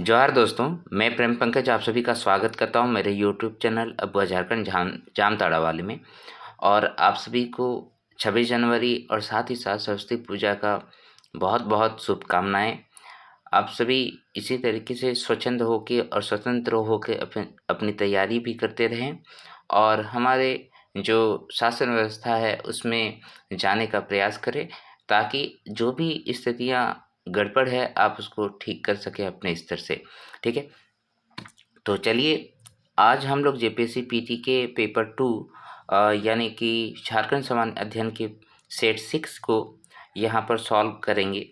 जोहार दोस्तों, मैं प्रेम पंकज आप सभी का स्वागत करता हूं मेरे यूट्यूब चैनल अब्बुआ झारखंड जामताड़ा वाले में। और आप सभी को 26 जनवरी और साथ ही साथ सरस्वती पूजा का बहुत बहुत शुभकामनाएं। आप सभी इसी तरीके से स्वच्छंद होकर और स्वतंत्र होकर अपनी तैयारी भी करते रहें और हमारे जो शासन व्यवस्था है उसमें जाने का प्रयास करें, ताकि जो भी स्थितियाँ गड़बड़ है आप उसको ठीक कर सकें अपने स्तर से। ठीक है, तो चलिए आज हम लोग जेपीएससी पीटी के पेपर 2 यानी कि झारखंड सामान्य अध्ययन के सेट 6 को यहाँ पर सॉल्व करेंगे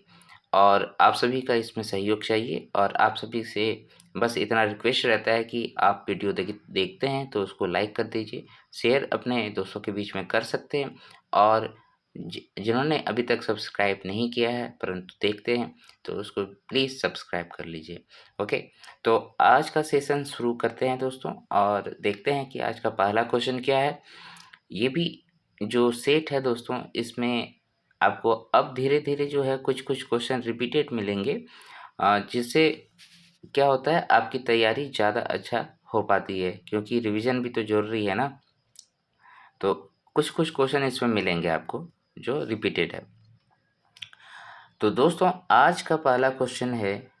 और आप सभी का इसमें सहयोग चाहिए। और आप सभी से बस इतना रिक्वेस्ट रहता है कि आप वीडियो देखते हैं तो उसको लाइक कर दीजिए, शेयर अपने दोस्तों के बीच में कर सकते हैं। और जिन्होंने अभी तक सब्सक्राइब नहीं किया है परंतु देखते हैं तो उसको प्लीज़ सब्सक्राइब कर लीजिए। ओके, तो आज का सेशन शुरू करते हैं दोस्तों और देखते हैं कि आज का पहला क्वेश्चन क्या है। ये भी जो सेट है दोस्तों, इसमें आपको अब धीरे धीरे जो है कुछ कुछ क्वेश्चन रिपीटेड मिलेंगे, जिससे क्या होता है आपकी तैयारी ज़्यादा अच्छा हो पाती है, क्योंकि रिवीजन भी तो ज़रूरी है ना। तो कुछ कुछ क्वेश्चन इसमें मिलेंगे आपको जो रिपीटेड है। तो दोस्तों आज का पहला क्वेश्चन है,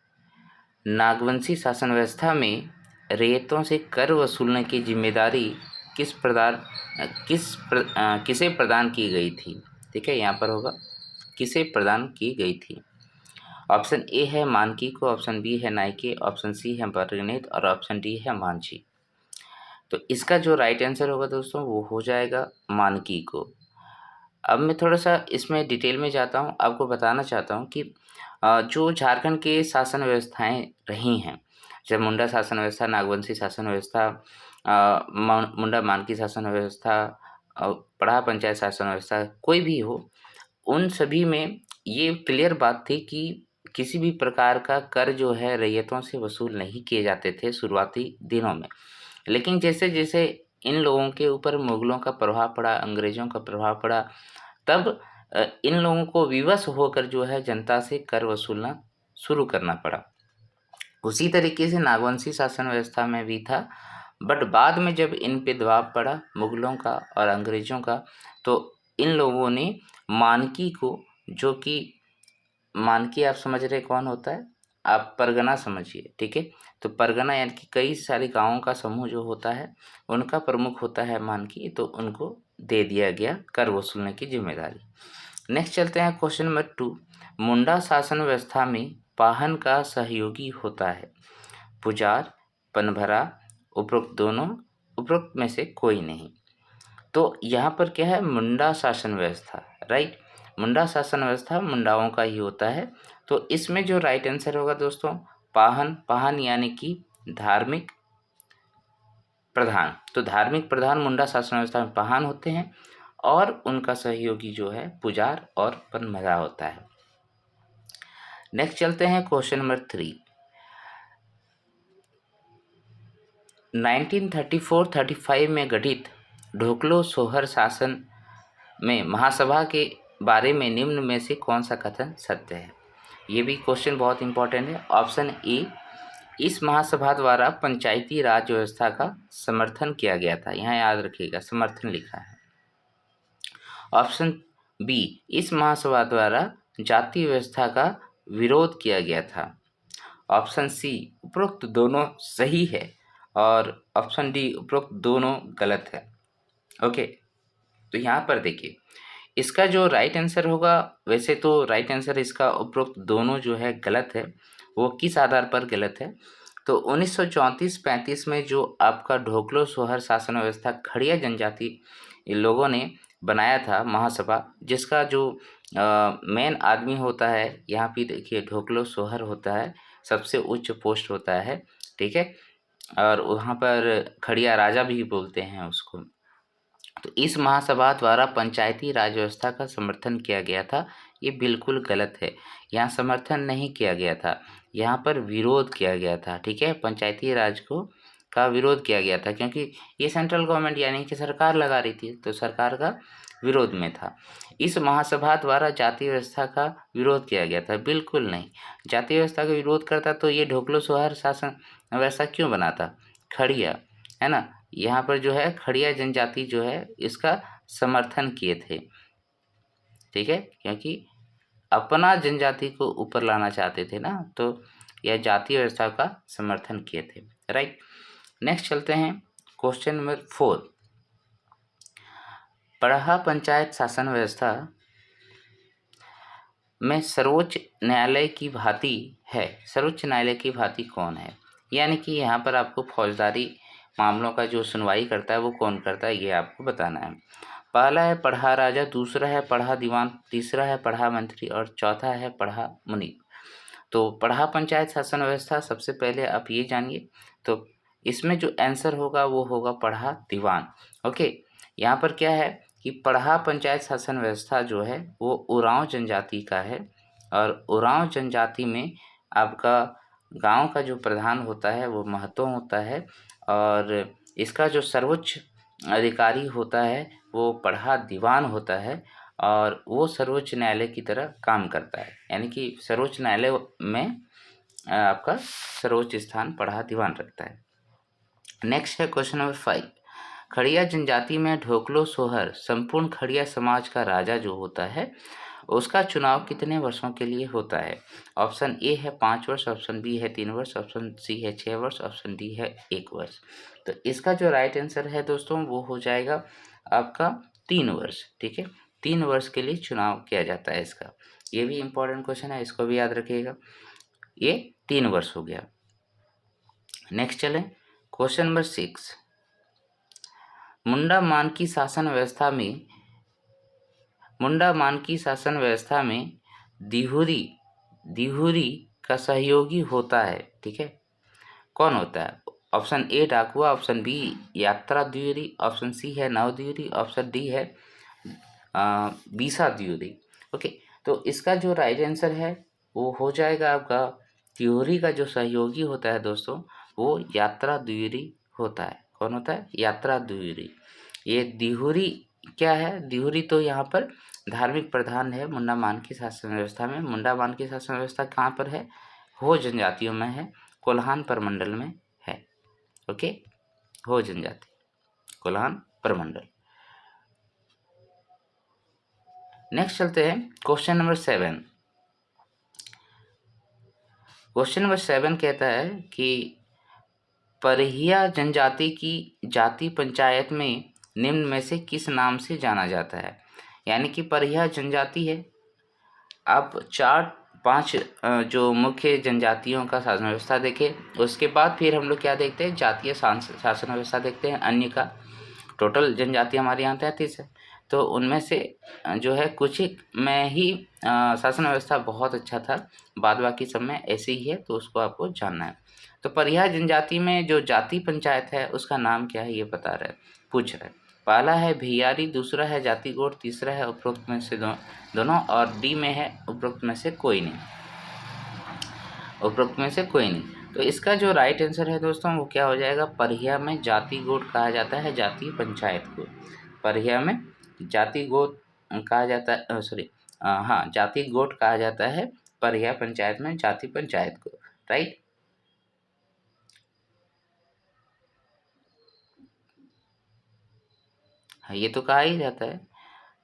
नागवंशी शासन व्यवस्था में रैयतों से कर वसूलने की जिम्मेदारी किसे प्रदान की गई थी। ठीक है, यहाँ पर होगा किसे प्रदान की गई थी। ऑप्शन ए है मानकी को, ऑप्शन बी है नायके, ऑप्शन सी है बरगनेत और ऑप्शन डी है मांझी। तो इसका जो राइट आंसर होगा दोस्तों वो हो जाएगा मानकी को। अब मैं थोड़ा सा इसमें डिटेल में जाता हूँ, आपको बताना चाहता हूँ कि जो झारखंड के शासन व्यवस्थाएं रही हैं, जैसे मुंडा शासन व्यवस्था, नागवंशी शासन व्यवस्था, मुंडा मानकी शासन व्यवस्था, पढ़ा पंचायत शासन व्यवस्था, कोई भी हो, उन सभी में ये क्लियर बात थी कि किसी भी प्रकार का कर जो है रैयतों से वसूल नहीं किए जाते थे शुरुआती दिनों में। लेकिन जैसे जैसे इन लोगों के ऊपर मुगलों का प्रभाव पड़ा, अंग्रेज़ों का प्रभाव पड़ा, तब इन लोगों को विवश होकर जो है जनता से कर वसूलना शुरू करना पड़ा। उसी तरीके से नागवंशी शासन व्यवस्था में भी था, बट बाद में जब इन पे दबाव पड़ा मुगलों का और अंग्रेज़ों का, तो इन लोगों ने मानकी को, जो कि मानकी आप समझ रहे कौन होता है, आप परगना समझिए। ठीक है, तो परगना यानी कि कई सारे गाँवों का समूह जो होता है उनका प्रमुख होता है मानकी, तो उनको दे दिया गया कर वसूलने की जिम्मेदारी। नेक्स्ट चलते हैं क्वेश्चन नंबर 2। मुंडा शासन व्यवस्था में पाहन का सहयोगी होता है, पुजार, पनभरा, उपरोक्त दोनों, उपरोक्त में से कोई नहीं। तो यहाँ पर क्या है, मुंडा शासन व्यवस्था, राइट। मुंडा शासन व्यवस्था मुंडाओं का ही होता है। तो इसमें जो राइट आंसर होगा दोस्तों पाहन, पाहन यानी कि धार्मिक प्रधान। तो धार्मिक प्रधान मुंडा शासन व्यवस्था में पाहन होते हैं और उनका सहयोगी जो है पुजार और पनभरा होता है। नेक्स्ट चलते हैं क्वेश्चन नंबर 3। 1934-35 में गठित ढोकलो सोहर शासन में महासभा के बारे में निम्न में से कौन सा कथन सत्य है। ये भी क्वेश्चन बहुत इंपॉर्टेंट है। ऑप्शन ए, इस महासभा द्वारा पंचायती राज व्यवस्था का समर्थन किया गया था, यहाँ याद रखिएगा समर्थन लिखा है। ऑप्शन बी, इस महासभा द्वारा जाति व्यवस्था का विरोध किया गया था। ऑप्शन सी, उपरोक्त दोनों सही है और ऑप्शन डी, उपरोक्त दोनों गलत है। ओके, तो यहाँ पर देखिए इसका जो राइट आंसर होगा, वैसे तो राइट आंसर इसका उपरोक्त दोनों जो है गलत है। वो किस आधार पर गलत है, तो 1934-35 में जो आपका ढोकलो सोहर शासन व्यवस्था खड़िया जनजाति लोगों ने बनाया था महासभा, जिसका जो मेन आदमी होता है, यहाँ पे देखिए ढोकलो सोहर होता है, सबसे उच्च पोस्ट होता है। ठीक है, और वहाँ पर खड़िया राजा भी बोलते हैं उसको। तो इस महासभा द्वारा पंचायती राज व्यवस्था का समर्थन किया गया था, ये बिल्कुल गलत है। यहाँ समर्थन नहीं किया गया था, यहाँ पर विरोध किया गया था। ठीक है, पंचायती राज को का विरोध किया गया था, क्योंकि ये सेंट्रल गवर्नमेंट यानी कि सरकार लगा रही थी, तो सरकार का विरोध में था। इस महासभा द्वारा जाति व्यवस्था का विरोध किया गया था? बिल्कुल नहीं। जाति व्यवस्था का विरोध करता तो ये ढोकलो सोहर शासन व्यवस्था क्यों बनाता? खड़िया, है ना, यहाँ पर जो है खड़िया जनजाति जो है इसका समर्थन किए थे, ठीक है, क्योंकि अपना जनजाति को ऊपर लाना चाहते थे ना, तो यह जाति व्यवस्था का समर्थन किए थे। राइट, नेक्स्ट चलते हैं क्वेश्चन नंबर 4। पढ़ा पंचायत शासन व्यवस्था में सर्वोच्च न्यायालय की भांति है। सर्वोच्च न्यायालय की भांति कौन है? यानी कि यहाँ पर आपको फौजदारी मामलों का जो सुनवाई करता है वो कौन करता है, ये आपको बताना है। पहला है पढ़ा राजा, दूसरा है पढ़ा दीवान, तीसरा है पढ़ा मंत्री और चौथा है पढ़ा मुनीब। तो पढ़ा पंचायत शासन व्यवस्था सबसे पहले आप ये जानिए, तो इसमें जो आंसर होगा वो होगा पढ़ा दीवान। ओके, यहाँ पर क्या है कि पढ़ा पंचायत शासन व्यवस्था जो है वो उरांव जनजाति का है, और उरांव जनजाति में आपका गांव का जो प्रधान होता है वो महतो होता है, और इसका जो सर्वोच्च अधिकारी होता है वो पढ़ा दीवान होता है, और वो सर्वोच्च न्यायालय की तरह काम करता है। यानी कि सर्वोच्च न्यायालय में आपका सर्वोच्च स्थान पढ़ा दीवान रखता है। नेक्स्ट है क्वेश्चन नंबर 5। खड़िया जनजाति में ढोकलो सोहर संपूर्ण खड़िया समाज का राजा जो होता है उसका चुनाव कितने वर्षों के लिए होता है? ऑप्शन ए है 5 वर्ष, ऑप्शन बी है 3 वर्ष, ऑप्शन सी है 6 वर्ष, ऑप्शन डी है 1 वर्ष। तो इसका जो राइट आंसर है दोस्तों वो हो जाएगा आपका 3 वर्ष। ठीक है, 3 वर्ष के लिए चुनाव किया जाता है इसका। ये भी इम्पोर्टेंट क्वेश्चन है, इसको भी याद रखिएगा। ये 3 वर्ष हो गया। नेक्स्ट चलें क्वेश्चन नंबर 6। मुंडा मानकी शासन व्यवस्था में दिहुरी का सहयोगी होता है। ठीक है, कौन होता है? Option A Dakua, option B Yatra Dwivedi, option C है नव द्विवेदी, ऑप्शन डी है बीसा द्विवेदी। ओके, तो इसका जो राइट आंसर है वो हो जाएगा आपका तिहोरी का जो सहयोगी होता है दोस्तों वो यात्रा द्विवेदी होता है। कौन होता है? यात्रा द्विवेदी। ये दिहुरी क्या है? दिहुरी तो यहाँ पर धार्मिक प्रधान है मुंडा मानकी शासन व्यवस्था में। मुंडा मानकी शासन व्यवस्था कहाँ पर है? हो जनजातियों में है, कोल्हान प्रमंडल में है। ओके, हो जनजाति कोल्हान प्रमंडल। नेक्स्ट चलते हैं क्वेश्चन नंबर 7। क्वेश्चन नंबर 7 कहता है कि परहिया जनजाति की जाति पंचायत में निम्न में से किस नाम से जाना जाता है? यानी कि परहिया जनजाति है। आप 4-5 जो मुख्य जनजातियों का शासन व्यवस्था देखें, उसके बाद फिर हम लोग क्या देखते हैं? जातीय शासन व्यवस्था देखते हैं। अन्य का टोटल जनजाति हमारे यहाँ 33 है, तो उनमें से जो है कुछ एक में ही शासन व्यवस्था बहुत अच्छा था, बाद बाकी सब में ऐसे ही है, तो उसको आपको जानना है। तो परिहा जनजाति में जो जाति पंचायत है उसका नाम क्या है ये बता रहा है, पूछ रहा है। पहला है भियारी, दूसरा है जाति गोट, तीसरा है उपरोक्त में से दोनों, और डी में है उपरोक्त में से कोई नहीं। उपरोक्त में से कोई नहीं। तो इसका जो राइट आंसर है दोस्तों वो क्या हो जाएगा? परिहा में जाति गोट कहा जाता है जाति पंचायत को। परिहा में जाति गोट कहा जाता है, जाति गोट कहा जाता है परिहा पंचायत में जाति पंचायत को। राइट, हाँ ये तो कहा ही जाता है।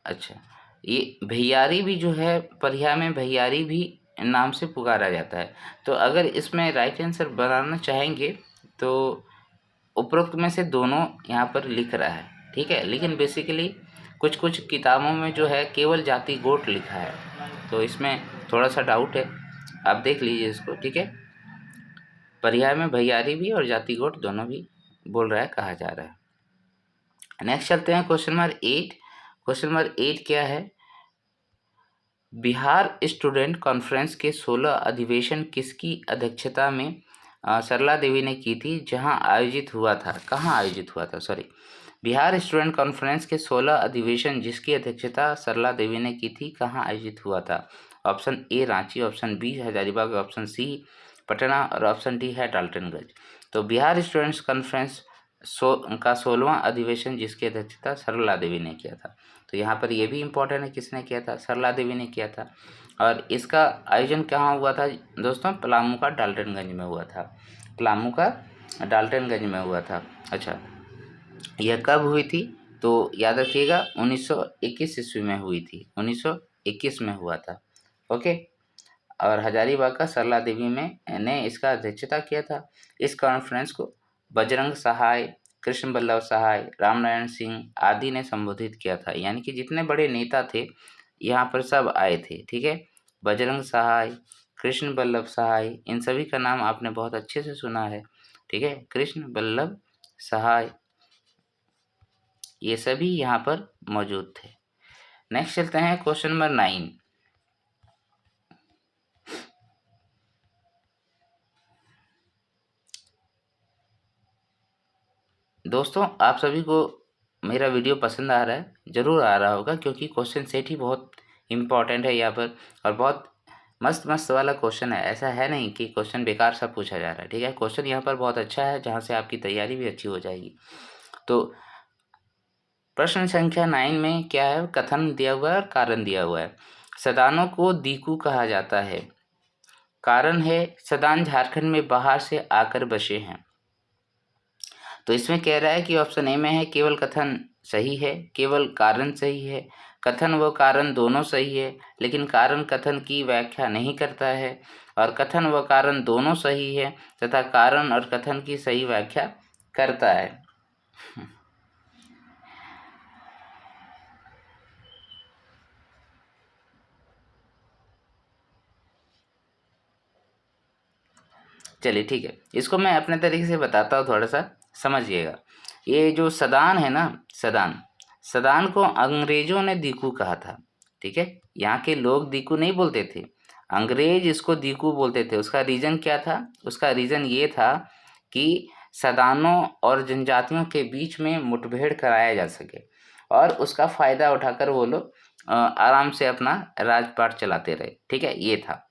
अच्छा, ये भैयारी भी जो है परिहा में भैयारी भी नाम से पुकारा जाता है। तो अगर इसमें राइट आंसर बनाना चाहेंगे तो उपरोक्त में से दोनों यहाँ पर लिख रहा है, ठीक है, लेकिन बेसिकली कुछ कुछ किताबों में जो है केवल जाति गोट लिखा है, तो इसमें थोड़ा सा डाउट है, आप देख लीजिए इसको। ठीक है, परिहा में भैयारी भी और जाति गोट दोनों भी बोल रहा है, कहा जा रहा है। नेक्स्ट चलते हैं क्वेश्चन नंबर 8। क्वेश्चन नंबर 8 क्या है? बिहार स्टूडेंट कॉन्फ्रेंस के 16 अधिवेशन किसकी अध्यक्षता में सरला देवी ने की थी, जहां आयोजित हुआ था? कहाँ आयोजित हुआ था? बिहार स्टूडेंट कॉन्फ्रेंस के 16 अधिवेशन जिसकी अध्यक्षता सरला देवी ने की थी, कहाँ आयोजित हुआ था? Option A Ranchi, option B Hazaribagh, option C Patna और ऑप्शन डी है डाल्टनगंज। तो बिहार स्टूडेंट्स कॉन्फ्रेंस का 16वां अधिवेशन जिसकी अध्यक्षता सरला देवी ने किया था, तो यहाँ पर ये भी इम्पोर्टेंट है, किसने किया था, सरला देवी ने किया था। और इसका आयोजन कहाँ हुआ था दोस्तों, पलामू का डाल्टनगंज में हुआ था, पलामू का डाल्टनगंज में हुआ था। अच्छा, यह कब हुई थी, तो याद रखिएगा 1921 ईस्वी में हुई थी, 1921 में हुआ था। ओके, और हजारीबाग का सरला देवी में ने इसका अध्यक्षता किया था। इस कॉन्फ्रेंस को बजरंग सहाय, कृष्ण बल्लभ सहाय, रामनारायण सिंह आदि ने संबोधित किया था। यानी कि जितने बड़े नेता थे यहाँ पर सब आए थे। ठीक है, बजरंग सहाय, कृष्ण बल्लभ सहाय, इन सभी का नाम आपने बहुत अच्छे से सुना है। ठीक है, कृष्ण बल्लभ सहाय, ये सभी यहाँ पर मौजूद थे। नेक्स्ट चलते हैं क्वेश्चन नंबर 9। दोस्तों, आप सभी को मेरा वीडियो पसंद आ रहा है, ज़रूर आ रहा होगा, क्योंकि क्वेश्चन सेट ही बहुत इम्पॉर्टेंट है यहाँ पर, और बहुत मस्त मस्त वाला क्वेश्चन है। ऐसा है नहीं कि क्वेश्चन बेकार सा पूछा जा रहा है। ठीक है, क्वेश्चन यहाँ पर बहुत अच्छा है, जहाँ से आपकी तैयारी भी अच्छी हो जाएगी। तो प्रश्न संख्या 9 में क्या है, कथन दिया हुआ है और कारण दिया हुआ है। सदानों को दीकू कहा जाता है। कारण है, सदान झारखंड में बाहर से आकर बसे हैं। तो इसमें कह रहा है कि ऑप्शन ए में है केवल कथन सही है, केवल कारण सही है, कथन व कारण दोनों सही है, लेकिन कारण कथन की व्याख्या नहीं करता है, और कथन व कारण दोनों सही है तथा कारण और कथन की सही व्याख्या करता है। चलिए ठीक है, इसको मैं अपने तरीके से बताता हूँ, थोड़ा सा समझिएगा। ये जो सदान है ना, सदान, सदान को अंग्रेजों ने दीकू कहा था। ठीक है, यहाँ के लोग दीकू नहीं बोलते थे, अंग्रेज इसको दीकू बोलते थे। उसका रीज़न क्या था, उसका रीज़न ये था कि सदानों और जनजातियों के बीच में मुठभेड़ कराया जा सके, और उसका फ़ायदा उठाकर वो लोग आराम से अपना राजपाट चलाते रहे। ठीक है, ये था।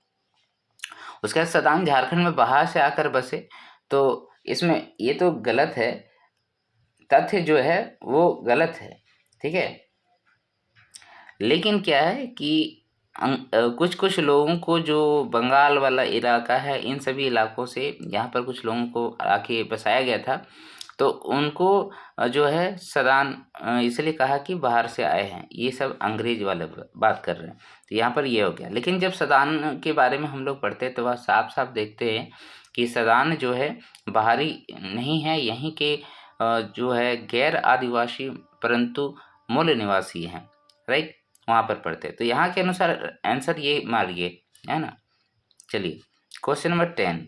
उसके बाद सदान झारखंड में बाहर से आकर बसे, तो इसमें ये तो गलत है, तथ्य जो है वो गलत है। ठीक है, लेकिन क्या है कि कुछ कुछ लोगों को, जो बंगाल वाला इलाका है, इन सभी इलाकों से यहाँ पर कुछ लोगों को आके बसाया गया था, तो उनको जो है सदान इसलिए कहा कि बाहर से आए हैं। ये सब अंग्रेज वाले बात कर रहे हैं, तो यहाँ पर ये हो गया। लेकिन जब सदान के बारे में हम लोग पढ़ते हैं तो वह साफ साफ देखते हैं कि सदान जो है बाहरी नहीं है, यहीं के जो है गैर आदिवासी परंतु मूल निवासी हैं। राइट, वहाँ पर पढ़ते हैं। तो यहाँ के अनुसार आंसर ये मारिए, है ना। चलिए क्वेश्चन नंबर 10,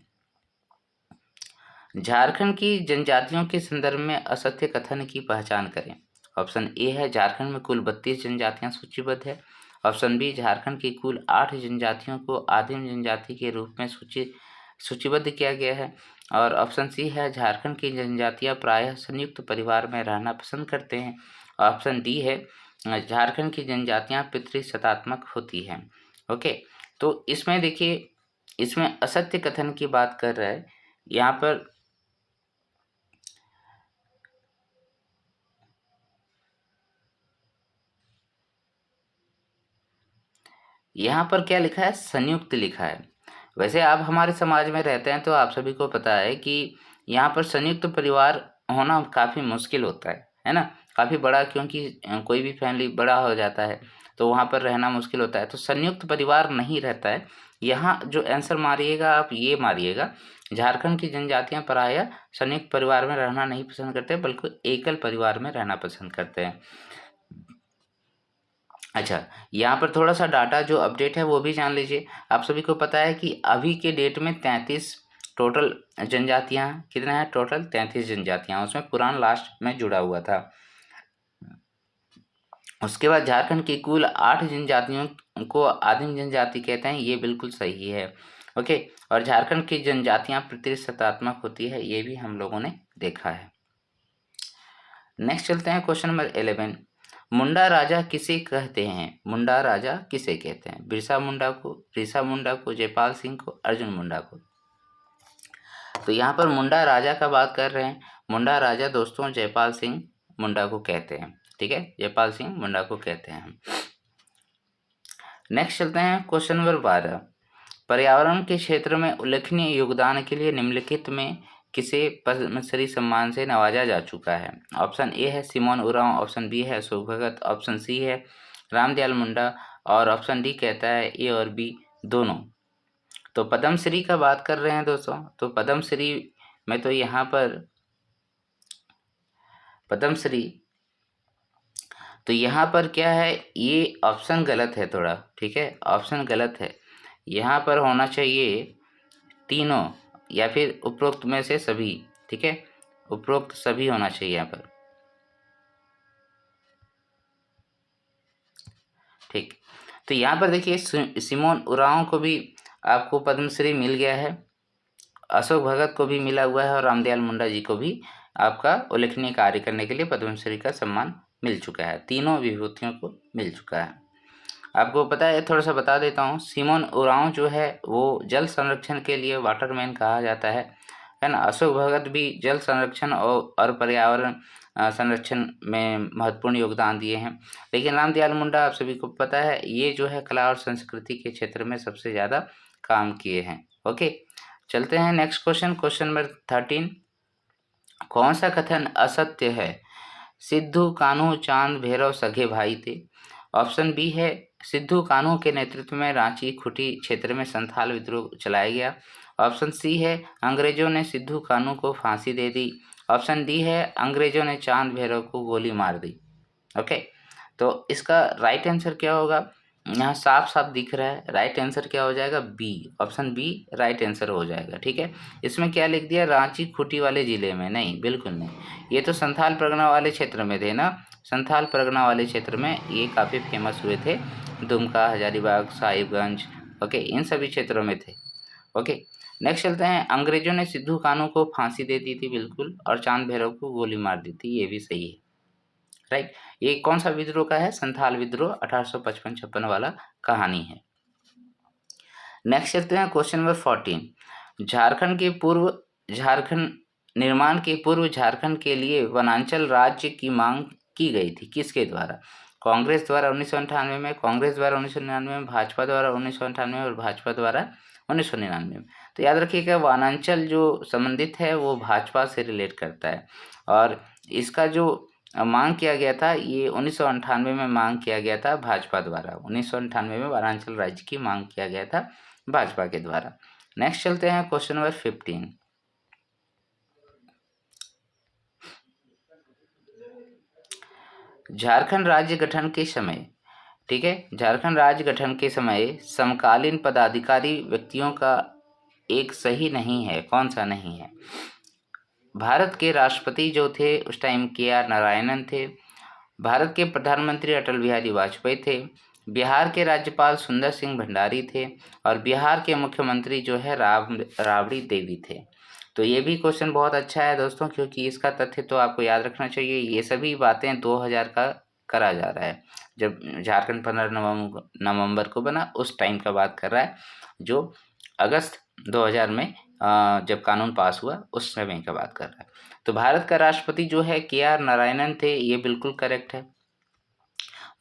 झारखंड की जनजातियों के संदर्भ में असत्य कथन की पहचान करें। ऑप्शन ए है, झारखंड में कुल 32 जनजातियां सूचीबद्ध है। ऑप्शन बी, झारखंड की कुल 8 जनजातियों को आदिम जनजाति के रूप में सूचीबद्ध किया गया है। और ऑप्शन सी है, झारखंड की जनजातियां प्रायः संयुक्त परिवार में रहना पसंद करते हैं। ऑप्शन डी है, झारखंड की जनजातियां पितृसत्तात्मक होती हैं। ओके, तो इसमें देखिए, इसमें असत्य कथन की बात कर रहा है। यहाँ पर क्या लिखा है, संयुक्त लिखा है। वैसे आप हमारे समाज में रहते हैं तो आप सभी को पता है कि यहाँ पर संयुक्त परिवार होना काफ़ी मुश्किल होता है ना, काफ़ी बड़ा, क्योंकि कोई भी फैमिली बड़ा हो जाता है तो वहाँ पर रहना मुश्किल होता है, तो संयुक्त परिवार नहीं रहता है। यहाँ जो आंसर मारिएगा आप, ये मारिएगा, झारखंड की जनजातियाँ प्रायः संयुक्त परिवार में रहना नहीं पसंद करते, बल्कि एकल परिवार में रहना पसंद करते हैं। अच्छा, यहाँ पर थोड़ा सा डाटा जो अपडेट है वो भी जान लीजिए। आप सभी को पता है कि अभी के डेट में 33 टोटल जनजातियाँ, कितना है टोटल, 33 जनजातियाँ, उसमें पुरान लास्ट में जुड़ा हुआ था। उसके बाद झारखंड की कुल 8 जनजातियों को आदिम जनजाति कहते हैं, ये बिल्कुल सही है। ओके, और झारखंड की जनजातियाँ पितृसत्तात्मक होती है, ये भी हम लोगों ने देखा है। नेक्स्ट चलते हैं क्वेश्चन नंबर 11, मुंडा राजा किसे कहते हैं। मुंडा राजा किसे कहते हैं, बिरसा मुंडा को, ऋषा मुंडा को, जयपाल सिंह को, अर्जुन मुंडा को। तो यहाँ पर मुंडा राजा का बात कर रहे हैं। मुंडा राजा दोस्तों जयपाल सिंह मुंडा को कहते हैं। ठीक है, जयपाल सिंह मुंडा को कहते हैं हम। नेक्स्ट चलते हैं क्वेश्चन नंबर 12। पर्यावरण के क्षेत्र में उल्लेखनीय योगदान के लिए निम्नलिखित में किसे पद्मश्री सम्मान से नवाजा जा चुका है? ऑप्शन ए है सिमोन उरांव, ऑप्शन बी है अशोक भगत, ऑप्शन सी है रामदयाल मुंडा और ऑप्शन डी कहता है ए और बी दोनों। तो पद्मश्री का बात कर रहे हैं दोस्तों, तो पद्मश्री में तो यहाँ पर पद्मश्री तो यहाँ पर क्या है, ये ऑप्शन गलत है थोड़ा, ठीक है, ऑप्शन गलत है। यहाँ पर होना चाहिए तीनों या फिर उपरोक्त में से सभी, ठीक है, उपरोक्त सभी होना चाहिए यहाँ पर, ठीक। तो यहाँ पर देखिए सिमोन उरांव को भी आपको पद्मश्री मिल गया है, अशोक भगत को भी मिला हुआ है और रामदयाल मुंडा जी को भी आपका उल्लेखनीय कार्य करने के लिए पद्मश्री का सम्मान मिल चुका है, तीनों विभूतियों को मिल चुका है। आपको पता है, थोड़ा सा बता देता हूँ, सिमोन उरांव जो है वो जल संरक्षण के लिए वाटरमैन कहा जाता है ना। अशोक भगत भी जल संरक्षण और पर्यावरण संरक्षण में महत्वपूर्ण योगदान दिए हैं। लेकिन रामदयाल मुंडा आप सभी को पता है, ये जो है कला और संस्कृति के क्षेत्र में सबसे ज़्यादा काम किए हैं। ओके, चलते हैं नेक्स्ट क्वेश्चन, क्वेश्चन नंबर 13। कौन सा कथन असत्य है? सिद्धू कान्हू चांद भैरव सगे भाई थे। ऑप्शन बी है सिद्धू कान्हू के नेतृत्व में रांची खूंटी क्षेत्र में संथाल विद्रोह चलाया गया। ऑप्शन सी है अंग्रेजों ने सिद्धू कान्हू को फांसी दे दी। ऑप्शन डी है अंग्रेजों ने चांद भैरव को गोली मार दी। ओके, तो इसका राइट आंसर क्या होगा? यहाँ साफ साफ दिख रहा है, राइट आंसर क्या हो जाएगा? B, option B right answer हो जाएगा। ठीक है, इसमें क्या लिख दिया? रांची खूंटी वाले जिले में? नहीं, बिल्कुल नहीं, ये तो संथाल परगना वाले क्षेत्र में थे ना, संथाल परगना वाले क्षेत्र में ये काफ़ी फेमस हुए थे, दुमका, हजारीबाग, साहिबगंज, ओके, इन सभी क्षेत्रों में थे। ओके, नेक्स्ट चलते हैं। अंग्रेजों ने सिद्धू कान्हू को फांसी दे दी थी, बिल्कुल, और चांद भैरव को गोली मार दी थी, ये भी सही है, राइट। ये कौन सा विद्रोह का है? संथाल विद्रोह 1855-56 वाला कहानी है। नेक्स्ट चलते हैं क्वेश्चन नंबर 14। झारखंड निर्माण के पूर्व झारखंड के लिए वनांचल राज्य की मांग की गई थी, किसके द्वारा? कांग्रेस द्वारा 1998 में, कांग्रेस द्वारा 1999 में, भाजपा द्वारा 1998 और भाजपा द्वारा 1999 में। तो याद रखिएगा, वनांचल जो संबंधित है वो भाजपा से रिलेट करता है, और इसका जो मांग किया गया था ये 1998 में मांग किया गया था भाजपा द्वारा। 1998 में वनांचल राज्य की मांग किया गया था भाजपा के द्वारा। नेक्स्ट चलते हैं क्वेश्चन नंबर 15। झारखंड राज्य गठन के समय, ठीक है, झारखंड राज्य गठन के समय समकालीन पदाधिकारी व्यक्तियों का एक सही नहीं है, कौन सा नहीं है? भारत के राष्ट्रपति जो थे उस टाइम KR नारायणन थे, भारत के प्रधानमंत्री अटल बिहारी वाजपेयी थे, बिहार के राज्यपाल सुंदर सिंह भंडारी थे, और बिहार के मुख्यमंत्री जो है राबड़ी देवी थे। तो ये भी क्वेश्चन बहुत अच्छा है दोस्तों, क्योंकि इसका तथ्य तो आपको याद रखना चाहिए। ये सभी बातें 2000 का करा जा रहा है, जब झारखंड 15 नवंबर को बना, उस टाइम का बात कर रहा है, जो अगस्त 2000 में जब कानून पास हुआ उस समय का बात कर रहा है। तो भारत का राष्ट्रपति जो है KR नारायणन थे, ये बिल्कुल करेक्ट है।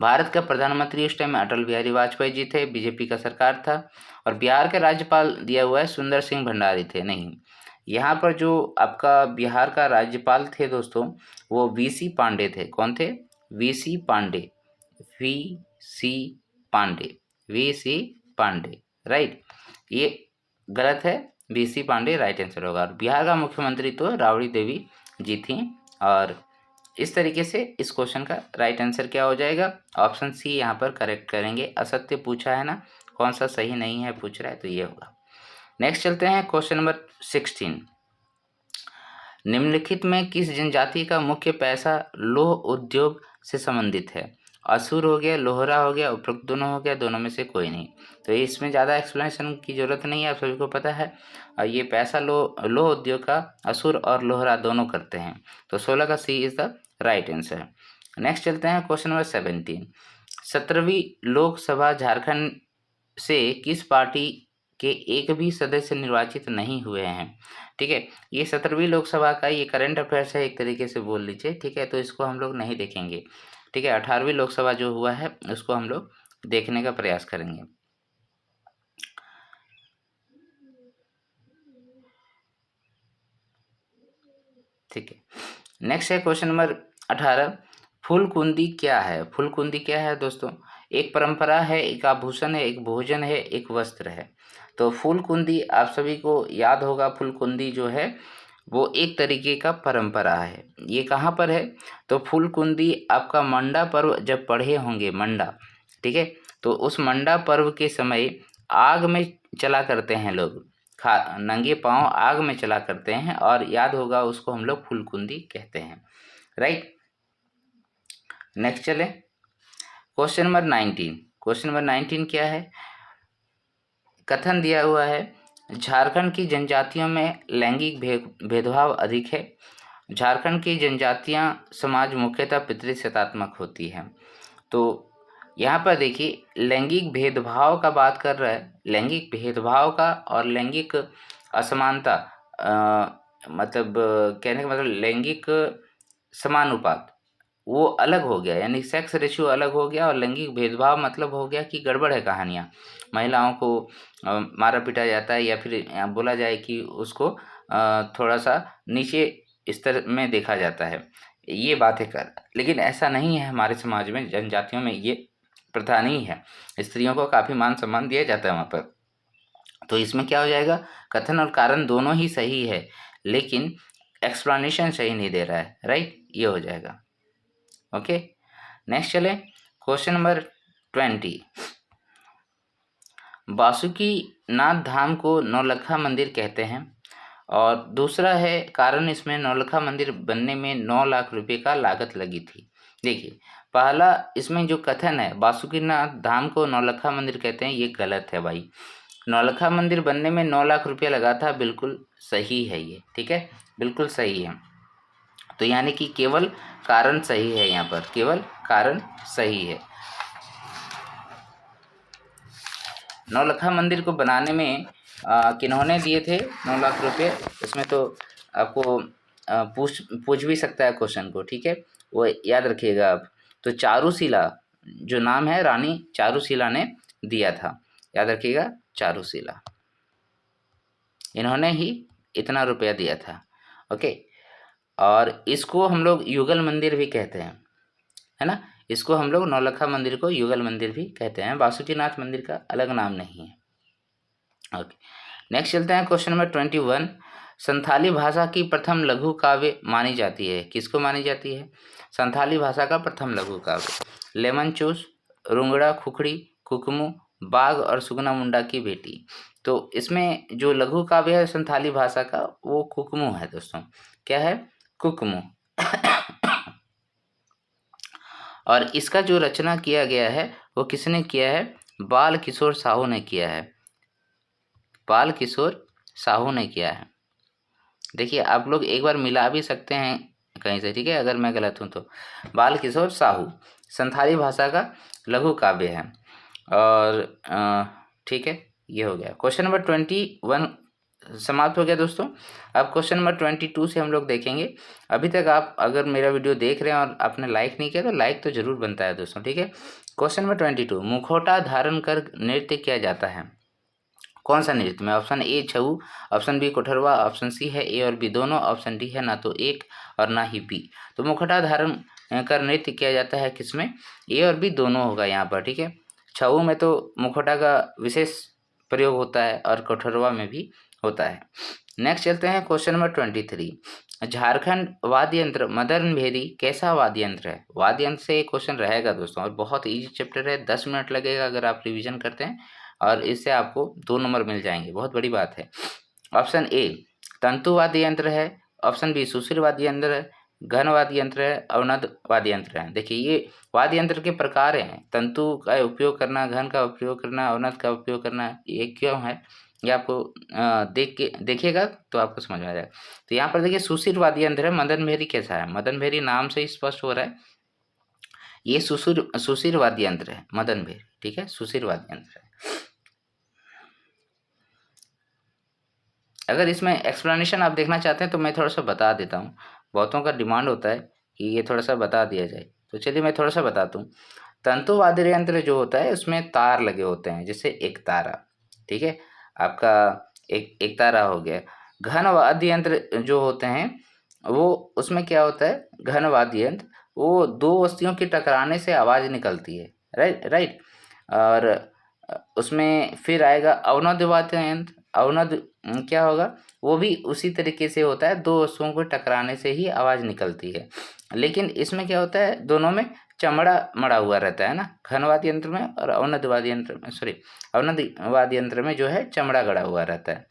भारत का प्रधानमंत्री उस टाइम में अटल बिहारी वाजपेयी जी थे, बीजेपी का सरकार था, और बिहार के राज्यपाल दिया हुआ है सुंदर सिंह भंडारी थे। नहीं, यहाँ पर जो आपका बिहार का राज्यपाल थे दोस्तों, वो VC पांडे थे। कौन थे? VC Pandey, VC Pandey, VC Pandey, right. ये गलत है, VC पांडे राइट आंसर होगा। और बिहार का मुख्यमंत्री तो राबड़ी देवी जी थी। और इस तरीके से इस क्वेश्चन का राइट आंसर क्या हो जाएगा? ऑप्शन सी यहाँ पर करेक्ट करेंगे। असत्य पूछा है ना, कौन सा सही नहीं है पूछ रहा है, तो ये होगा। नेक्स्ट चलते हैं क्वेश्चन नंबर 16। निम्नलिखित में किस जनजाति का मुख्य पैसा लौह उद्योग से संबंधित है? असुर हो गया, लोहरा हो गया, उपरोक्त दोनों हो गया, दोनों में से कोई नहीं। तो इसमें ज़्यादा एक्सप्लेनेशन की जरूरत नहीं है, आप सभी को पता है। और ये पैसा लौह उद्योग का असुर और लोहरा दोनों करते हैं। तो 16 का C is the right answer. Next चलते हैं क्वेश्चन नंबर 17। 17वीं लोकसभा झारखंड से किस पार्टी के एक भी सदस्य निर्वाचित नहीं हुए हैं? ठीक है, ये 17वीं लोकसभा का ये करंट अफेयर्स है, एक तरीके से बोल लीजिए, ठीक है, तो इसको हम लोग नहीं देखेंगे। ठीक है, 18वीं लोकसभा जो हुआ है उसको हम लोग देखने का प्रयास करेंगे। ठीक है, नेक्स्ट है क्वेश्चन नंबर 18। फूलकुंदी क्या है? फूलकुंदी क्या है दोस्तों? एक परंपरा है, एक आभूषण है, एक भोजन है, एक वस्त्र है। तो फूलकुंदी आप सभी को याद होगा, फूलकुंदी जो है वो एक तरीके का परंपरा है। ये कहाँ पर है? तो फूलकुंदी आपका मंडा पर्व जब पढ़े होंगे, मंडा, ठीक है, तो उस मंडा पर्व के समय आग में चला करते हैं लोग, खा नंगे पांव आग में चला करते हैं, और याद होगा उसको हम लोग फूलकुंदी कहते हैं, राइट। नेक्स्ट चले क्वेश्चन नंबर 19। क्वेश्चन नंबर 19 क्या है? कथन दिया हुआ है, झारखंड की जनजातियों में लैंगिक भेदभाव अधिक है। झारखंड की जनजातियां समाज मुख्यतः पितृसत्तात्मक होती हैं। तो यहाँ पर देखिए, लैंगिक भेदभाव का बात कर रहा है, लैंगिक भेदभाव का और लैंगिक असमानता, मतलब कहने का मतलब लैंगिक समानुपात वो अलग हो गया, यानी सेक्स रेशियो अलग हो गया, और लैंगिक भेदभाव मतलब हो गया कि गड़बड़ है कहानियाँ। महिलाओं को मारा पीटा जाता है, या फिर बोला जाए कि उसको थोड़ा सा नीचे स्तर में देखा जाता है, ये बातें कर। लेकिन ऐसा नहीं है, हमारे समाज में जनजातियों में ये प्रथा नहीं है, स्त्रियों को काफ़ी मान सम्मान दिया जाता है वहाँ पर। तो इसमें क्या हो जाएगा, कथन और कारण दोनों ही सही है, लेकिन एक्सप्लेनेशन सही नहीं दे रहा है, राइट, ये हो जाएगा। ओके, नेक्स्ट चले क्वेश्चन नंबर 20। बासुकी नाथ धाम को नौलखा मंदिर कहते हैं, और दूसरा है कारण इसमें नौलखा मंदिर बनने में 9 लाख रुपए का लागत लगी थी। देखिए, पहला इसमें जो कथन है बासुकीनाथ धाम को नौलखा मंदिर कहते हैं, ये गलत है भाई। नौलखा मंदिर बनने में 9 लाख रुपया लगा था, बिल्कुल सही है ये, ठीक है, बिल्कुल सही है। तो यानी कि केवल कारण सही है, यहाँ पर केवल कारण सही है। नौलखा मंदिर को बनाने में किन्होंने दिए थे 9 लाख रुपए? इसमें तो आपको पूछ भी सकता है क्वेश्चन को, ठीक है, वो याद रखिएगा आप। तो चारूशिला जो नाम है, रानी चारूशिला ने दिया था, याद रखिएगा, चारूशिला, इन्होंने ही इतना रुपया दिया था। ओके, और इसको हम लोग युगल मंदिर भी कहते हैं, है ना, इसको हम लोग नौलखा मंदिर को युगल मंदिर भी कहते हैं, बासुकीनाथ मंदिर का अलग नाम नहीं है। ओके, नेक्स्ट चलते हैं क्वेश्चन नंबर 21। संथाली भाषा की प्रथम लघु काव्य मानी जाती है, किसको मानी जाती है? संथाली भाषा का प्रथम लघु काव्य, लेमन चूस, रुंगड़ा खुखड़ी, कुकमू, बाघ और सुगना मुंडा की बेटी। तो इसमें जो लघु काव्य है संथाली भाषा का, वो कुकमू है दोस्तों। क्या है? कुकमू। और इसका जो रचना किया गया है वो किसने किया है? बाल किशोर साहू ने किया है, बाल किशोर साहू ने किया है। देखिए, आप लोग एक बार मिला भी सकते हैं कहीं से, ठीक है, अगर मैं गलत हूँ तो। बाल किशोर साहू संथाली भाषा का लघु काव्य है। और ठीक है, ये हो गया क्वेश्चन नंबर 21 समाप्त हो गया दोस्तों। अब क्वेश्चन नंबर 22 से हम लोग देखेंगे। अभी तक आप अगर मेरा वीडियो देख रहे हैं और आपने लाइक नहीं किया तो लाइक तो जरूर बनता है दोस्तों, ठीक है। क्वेश्चन नंबर 22, मुखौटा धारण कर नृत्य किया जाता है, कौन सा नृत्य में? Option A Chhau, option B Kotharwa, option C है ए और बी दोनों, ऑप्शन डी है ना तो एक और ना ही बी। तो मुखौटा धारण कर नृत्य किया जाता है किसमें? ए और बी दोनों होगा यहाँ पर, ठीक है। छऊ में तो मुखौटा का विशेष प्रयोग होता है और कोठरवा में भी होता है। नेक्स्ट चलते हैं क्वेश्चन नंबर 23। झारखंड वाद्य यंत्र मदन भेरी कैसा वाद्य यंत्र है? वाद्य यंत्र से क्वेश्चन रहेगा दोस्तों, और बहुत इजी चैप्टर है, 10 मिनट लगेगा अगर आप रिवीजन करते हैं, और इससे आपको 2 नंबर मिल जाएंगे, बहुत बड़ी बात है। ऑप्शन ए तंतु वाद्य यंत्र है, ऑप्शन बी सुशील वाद्य यंत्र है, घन वाद्य यंत्र है, अवनद वाद्य यंत्र है। देखिए, ये वाद्य यंत्र के प्रकार हैं, तंतु का उपयोग करना, घन का उपयोग करना, अवनद का उपयोग करना, ये क्यों है ये आपको देखिएगा तो आपको समझ में आ जाएगा। तो यहाँ पर देखिए, सुशील वाद्य यंत्र है। मदन भेरी कैसा है? मदन भेरी नाम से ही स्पष्ट हो रहा है, ये सुशील वाद्य यंत्र है मदन भेरी, ठीक है, सुशील वाद्य यंत्र है। अगर इसमें एक्सप्लेनेशन आप देखना चाहते हैं तो मैं थोड़ा सा बता देता हूँ, बहुतों का डिमांड होता है कि ये थोड़ा सा बता दिया जाए, तो चलिए मैं थोड़ा सा बताता हूँ। तंतु वाद्य यंत्र जो होता है उसमें तार लगे होते हैं, जैसे एक तारा, ठीक है, आपका एक एक तारा हो गया। घन वाद्य यंत्र जो होते हैं वो, उसमें क्या होता है, घन वाद्य यंत्र वो दो वस्तुओं के टकराने से आवाज़ निकलती है, राइट राइट। और उसमें फिर आएगा अवनद वाद्य यंत्र। अवनद क्या होगा, वो भी उसी तरीके से होता है, दो वस्तुओं को टकराने से ही आवाज़ निकलती है। लेकिन इसमें क्या होता है, दोनों में चमड़ा मड़ा हुआ रहता है ना, घन वाद्य यंत्र में और अवनद वाद्य यंत्र में, सॉरी, अवनद वाद्य यंत्र में जो है चमड़ा गड़ा हुआ रहता है।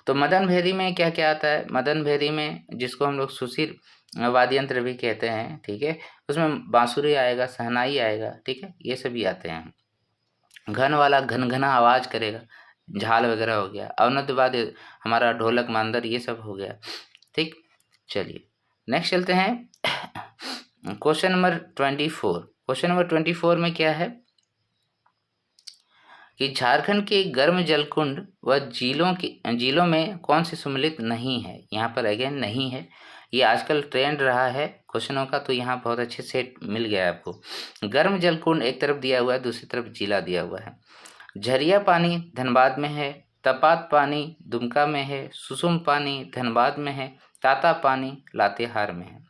तो मदन भेरी में क्या क्या आता है, मदन भेरी में जिसको हम लोग सुशील वाद्य यंत्र भी कहते हैं, ठीक है, उसमें बांसुरी आएगा, शहनाई आएगा, ठीक है, ये सभी आते हैं। घन वाला घन घना आवाज़ करेगा, झाल वगैरह हो गया। अवनद वाद्य हमारा ढोलक मांदर ये सब हो गया, ठीक। चलिए नेक्स्ट चलते हैं। Question number 24। क्वेश्चन नंबर 24 में क्या है कि झारखंड के गर्म जलकुंड व झीलों में कौन सी सम्मिलित नहीं है। यहाँ पर अगेन नहीं है, ये आजकल ट्रेंड रहा है क्वेश्चनों का, तो यहाँ बहुत अच्छे से मिल गया है आपको। गर्म जलकुंड एक तरफ दिया हुआ है, दूसरी तरफ जिला दिया हुआ है। झरिया पानी धनबाद में है, तपात पानी दुमका में है, सुसुम पानी धनबाद में है, ताता पानी लातेहार में है।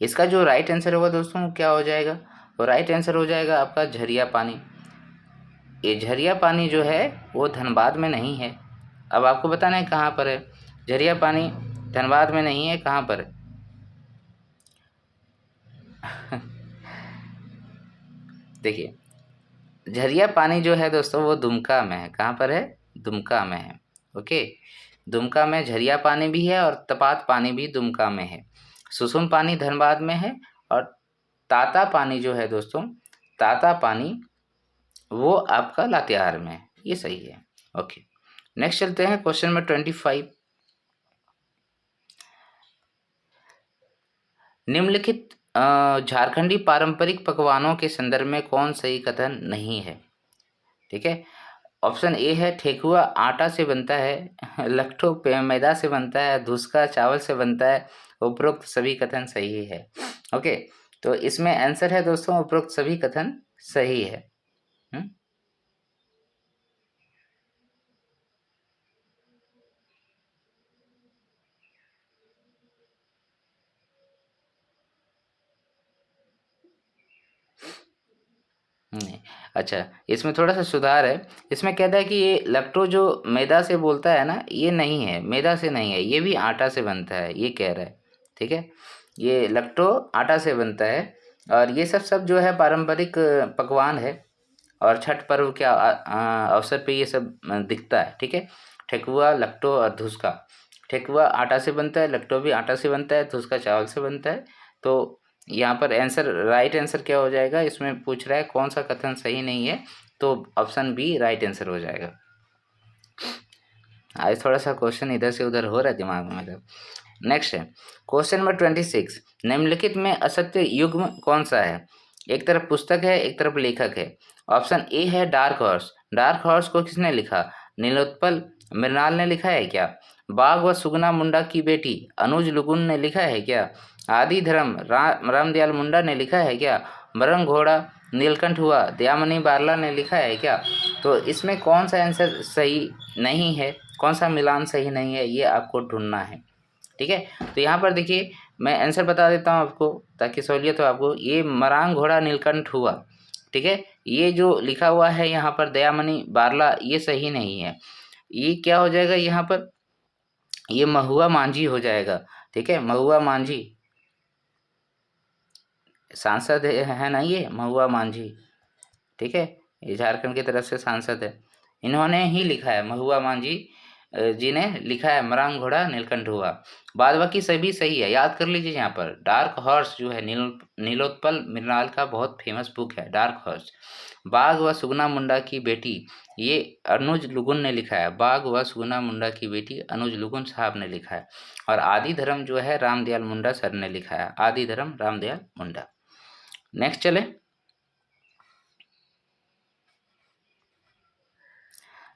इसका जो राइट आंसर होगा दोस्तों क्या हो जाएगा, वो राइट आंसर हो जाएगा आपका झरिया पानी। ये झरिया पानी जो है वो धनबाद में नहीं है। अब आपको बताना है कहाँ पर है झरिया पानी, धनबाद में नहीं है, कहाँ पर है? देखिए झरिया पानी जो है दोस्तों वो दुमका में है। कहाँ पर है? दुमका में है। ओके, दुमका में झरिया पानी भी है और तपात पानी भी दुमका में है। सुसुम पानी धनबाद में है और ताता पानी जो है दोस्तों, ताता पानी वो आपका लातेहार में है। ये सही है। ओके, नेक्स्ट चलते हैं क्वेश्चन नंबर 25। निम्नलिखित झारखंडी पारंपरिक पकवानों के संदर्भ में कौन सही कथन नहीं है। ठीक है, ऑप्शन ए है ठेकुआ आटा से बनता है, लट्ठो मैदा से बनता है, धुसका चावल से बनता है। उपरोक्त सभी कथन सही है। ओके, तो इसमें आंसर है दोस्तों उपरोक्त सभी कथन सही है। नहीं, अच्छा, इसमें थोड़ा सा सुधार है। इसमें कहता है कि ये लट्टो जो मैदा से बोलता है ना, ये नहीं है, मैदा से नहीं है, ये भी आटा से बनता है, ये कह रहा है। ठीक है, ये लट्टो आटा से बनता है और ये सब जो है पारंपरिक पकवान है और छठ पर्व के अवसर पे ये सब दिखता है। ठीक है, ठेकुआ, लट्टो और धुसका। ठेकुआ आटा से बनता है, लट्टो भी आटा से बनता है, धुसका चावल से बनता है। तो यहाँ पर आंसर, राइट आंसर क्या हो जाएगा, इसमें पूछ रहा है कौन सा कथन सही नहीं है, तो ऑप्शन बी राइट आंसर हो जाएगा। आज थोड़ा सा क्वेश्चन इधर से उधर हो रहा है दिमाग में मेरे। नेक्स्ट है क्वेश्चन नंबर 26। निम्नलिखित में असत्य युग्म कौन सा है। एक तरफ पुस्तक है, एक तरफ लेखक है। ऑप्शन ए है डार्क हॉर्स। डार्क हॉर्स को किसने लिखा, नीलोत्पल मृणाल ने लिखा है क्या। बाघ व सुगना मुंडा की बेटी अनुज लुगुन ने लिखा है क्या। आदि धर्म रामदयाल मुंडा ने लिखा है क्या। मरंग घोड़ा नीलकंठ हुआ दयामनी बारला ने लिखा है क्या। तो इसमें कौन सा आंसर सही नहीं है, कौन सा मिलान सही नहीं है, ये आपको ढूंढना है। ठीक है, तो यहाँ पर देखिए मैं आंसर बता देता हूँ आपको ताकि सहूलियत हो आपको। ये मरांग घोड़ा नीलकंठ हुआ, ठीक है, ये जो लिखा हुआ है यहाँ पर दयामनी बारला, ये सही नहीं है। ये क्या हो जाएगा यहाँ पर, ये महुआ मांझी हो जाएगा। ठीक है, महुआ मांझी सांसद है ना, ये महुआ मांझी। ठीक है, ये झारखंड की तरफ से सांसद है, इन्होंने ही लिखा है, महुआ मांझी जी ने लिखा है मरांग घोड़ा नीलकंठ हुआ। बाद बाकी सभी सही है, याद कर लीजिए। यहाँ पर डार्क हॉर्स जो है नीलोत्पल मृणाल का बहुत फेमस बुक है डार्क हॉर्स। बाघ व सुगना मुंडा की बेटी, ये अनुज लुगुन ने लिखा है। बाघ व सुगना मुंडा की बेटी अनुज लुगुन साहब ने लिखा है। और आदि धर्म जो है रामदयाल मुंडा सर ने लिखा है, आदि धर्म रामदयाल मुंडा। नेक्स्ट चले,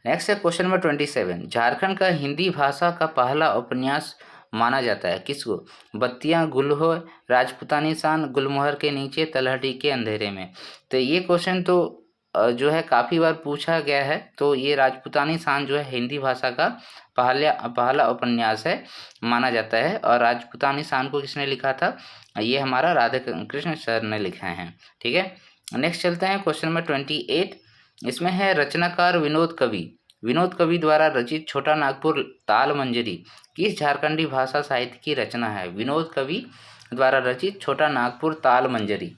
नेक्स्ट है क्वेश्चन नंबर 27। झारखंड का हिंदी भाषा का पहला उपन्यास माना जाता है। किसको? बत्तियां गुल हो राजपूतानी शान, गुलमोहर के नीचे तलहटी के अंधेरे में। तो ये क्वेश्चन तो जो है काफ़ी बार पूछा गया है। तो ये राजपूतानी शान जो है हिंदी भाषा का पहला पहला उपन्यास है माना जाता है। और राजपूतानी शान को किसने लिखा था? ये हमारा राधा कृष्ण सर ने लिखा है। ठीक है, नेक्स्ट चलते हैं क्वेश्चन नंबर 28। इसमें है रचनाकार विनोद कवि। विनोद कवि द्वारा रचित छोटा नागपुर ताल मंजरी किस झारखंडी भाषा साहित्य की रचना है? विनोद कवि द्वारा रचित छोटा नागपुर ताल मंजरी।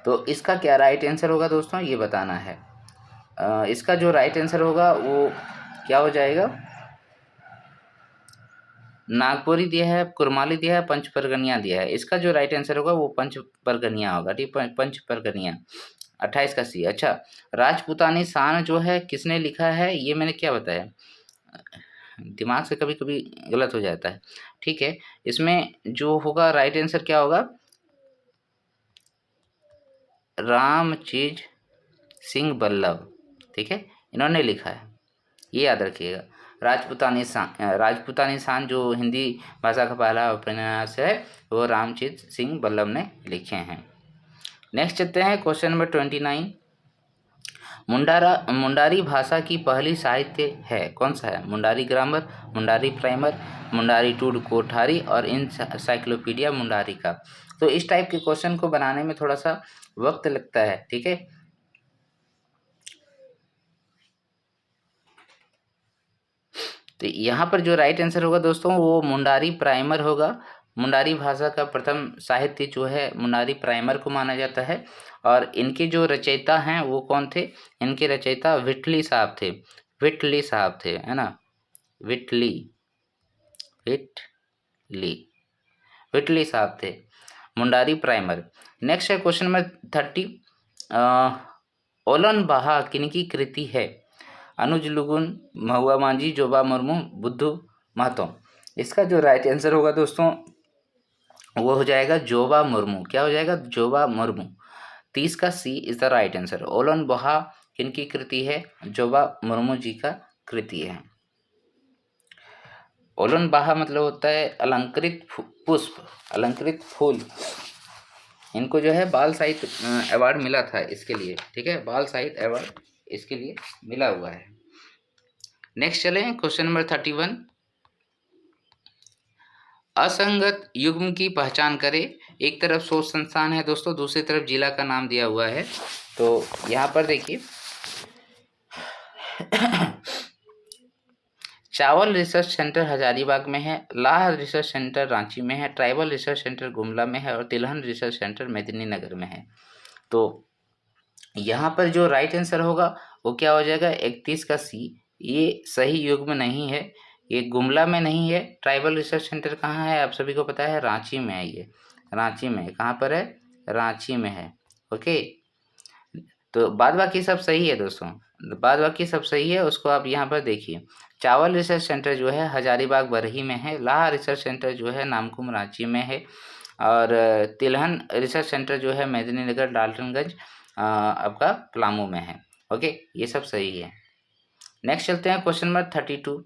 तो इसका क्या राइट आंसर होगा दोस्तों, ये बताना है। इसका जो राइट आंसर होगा वो क्या हो जाएगा? नागपुरी दिया है, कुरमाली दिया है, पंच परगनिया दिया है। इसका जो राइट आंसर होगा वो पंच परगनिया होगा। ठीक, पंच परगनिया 28 का सी। अच्छा, राजपूतानी शान जो है किसने लिखा है? ये मैंने क्या बताया, दिमाग से कभी कभी गलत हो जाता है। ठीक है, इसमें जो होगा राइट आंसर क्या होगा? रामचीज सिंह बल्लभ। ठीक है, इन्होंने लिखा है, ये याद रखिएगा। राजपूतानी शान जो हिंदी भाषा का पहला उपन्यास है वो रामचीज सिंह बल्लभ ने लिखे हैं। नेक्स्ट चलते हैं क्वेश्चन नंबर 29। मुंडारी भाषा की पहली साहित्य है कौन सा है? मुंडारी ग्रामर, मुंडारी प्राइमर, मुंडारी टूड कोठारी और इंसाइक्लोपीडिया मुंडारी का। तो इस टाइप के क्वेश्चन को बनाने में थोड़ा सा वक्त लगता है। ठीक है, तो यहाँ पर जो राइट आंसर होगा दोस्तों वो मुंडारी प्राइमर होगा। मुंडारी भाषा का प्रथम साहित्य जो है मुंडारी प्राइमर को माना जाता है। और इनके जो रचयिता हैं वो कौन थे? इनके रचयिता विटली साहब थे। विटली साहब थे, है ना, विटली विटली विटली साहब थे। मुंडारी प्राइमर। नेक्स्ट है क्वेश्चन नंबर 30। ओलन बहा किनकी कृति है? अनुज लुगुन, महुआ मांझी, जोबा मुर्मू, बुद्धू महतो। इसका जो राइट आंसर होगा दोस्तों वो हो जाएगा जोबा मुर्मू। क्या हो जाएगा? जोबा मुर्मू। 30 का C is the right answer. ओलन बहा किनकी कृति है? जोबा मुर्मू जी का कृति है। ओलन बहा मतलब होता है अलंकृत पुष्प, अलंकृत फूल। इनको जो है बाल साहित्य अवार्ड मिला था इसके लिए। ठीक है, बाल साहित्य अवार्ड इसके लिए मिला हुआ है। नेक्स्ट चले क्वेश्चन नंबर 31। असंगत युग्म की पहचान करें। एक तरफ शोध संस्थान है दोस्तों, दूसरी तरफ जिला का नाम दिया हुआ है। तो यहाँ पर देखिए चावल रिसर्च सेंटर हजारीबाग में है, लाह रिसर्च सेंटर रांची में है, ट्राइबल रिसर्च सेंटर गुमला में है और तिलहन रिसर्च सेंटर मेदिनीनगर में है। तो यहाँ पर जो राइट आंसर होगा वो क्या हो जाएगा? 31 का सी। ये सही युग्म नहीं है, ये गुमला में नहीं है। ट्राइबल रिसर्च सेंटर कहाँ है? आप सभी को पता है, रांची में है। ये रांची में है। कहाँ पर है? रांची में है। ओके, तो बाद बाकी सब सही है दोस्तों, बाद बाकी सब सही है। उसको आप यहाँ पर देखिए, चावल रिसर्च सेंटर जो है हजारीबाग बरही में है, लाह रिसर्च सेंटर जो है नामकुम रांची में है और तिलहन रिसर्च सेंटर जो है मेदिनीनगर डाल्टनगंज आपका पलामू में है। ओके, ये सब सही है। नेक्स्ट चलते हैं क्वेश्चन नंबर 32।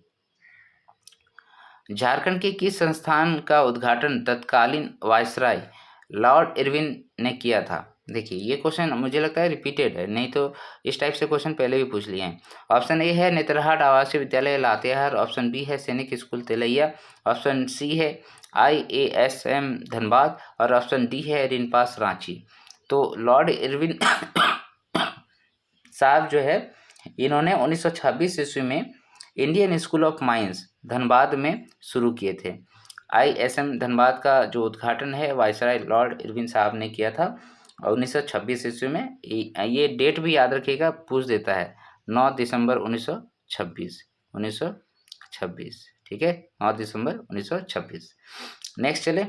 झारखंड के किस संस्थान का उद्घाटन तत्कालीन वायसराय लॉर्ड इरविन ने किया था? देखिए ये क्वेश्चन मुझे लगता है रिपीटेड है, नहीं तो इस टाइप से क्वेश्चन पहले भी पूछ लिए हैं। ऑप्शन ए है नेतरहाट आवासीय विद्यालय लातेहार, ऑप्शन बी है सैनिक स्कूल तेलैया, ऑप्शन सी है IASM धनबाद और ऑप्शन डी है रिनपास रांची। तो लॉर्ड इरविन साहब जो है इन्होंने 1926 ईस्वी में Indian school of mines Dhanbad में शुरू किए थे। ISM धनबाद का जो उद्घाटन है वायसराय लॉर्ड इरविन साहब ने किया था 1926 ईस्वी में। ये डेट भी याद रखिएगा, पूछ देता है 9 दिसंबर 1926। ठीक है, 9 दिसंबर 1926। नेक्स्ट चले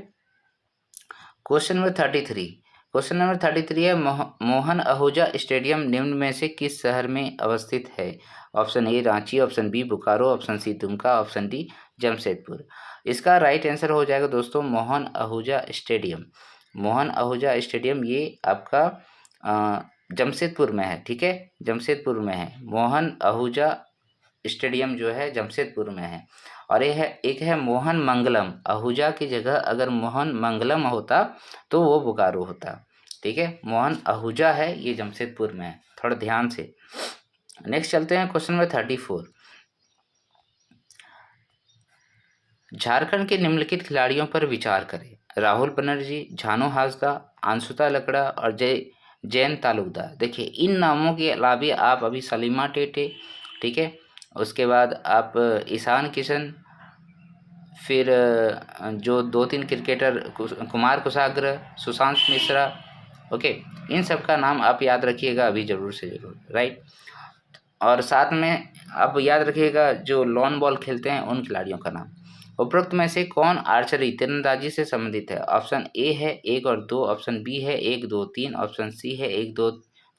क्वेश्चन नंबर 33। क्वेश्चन नंबर 33 है मोहन आहूजा स्टेडियम निम्न में से किस शहर में अवस्थित है? Option A Ranchi, option B Bokaro, option C Dumka, option D Jamshedpur. इसका राइट आंसर हो जाएगा दोस्तों मोहन आहूजा स्टेडियम। मोहन आहूजा स्टेडियम ये आपका जमशेदपुर में है। ठीक है, जमशेदपुर में है मोहन आहूजा स्टेडियम जो है जमशेदपुर में है। और यह है एक है मोहन मंगलम, आहूजा की जगह अगर मोहन मंगलम होता तो वो बोकारो होता। ठीक है, मोहन आहूजा है, ये जमशेदपुर में है, थोड़ा ध्यान से। नेक्स्ट चलते हैं क्वेश्चन नंबर 34। झारखंड के निम्नलिखित खिलाड़ियों पर विचार करें। राहुल बनर्जी, झानू हांसदा, अंशुता लकड़ा और जयंत तालुकदार। देखिए इन नामों के अलावे आप अभी सलीमा टेटे, ठीक है, उसके बाद आप ईशान किशन, फिर जो 2-3 क्रिकेटर कुमार कुशाग्र, सुशांत मिश्रा, ओके, इन सब का नाम आप याद रखिएगा अभी ज़रूर से ज़रूर, राइट। और साथ में आप याद रखिएगा जो लॉन बॉल खेलते हैं उन खिलाड़ियों का नाम। उपरोक्त में से कौन आर्चरी तीरंदाजी से संबंधित है? ऑप्शन ए है 1 और 2, ऑप्शन बी है 1, 2, 3, ऑप्शन सी है 1, 2,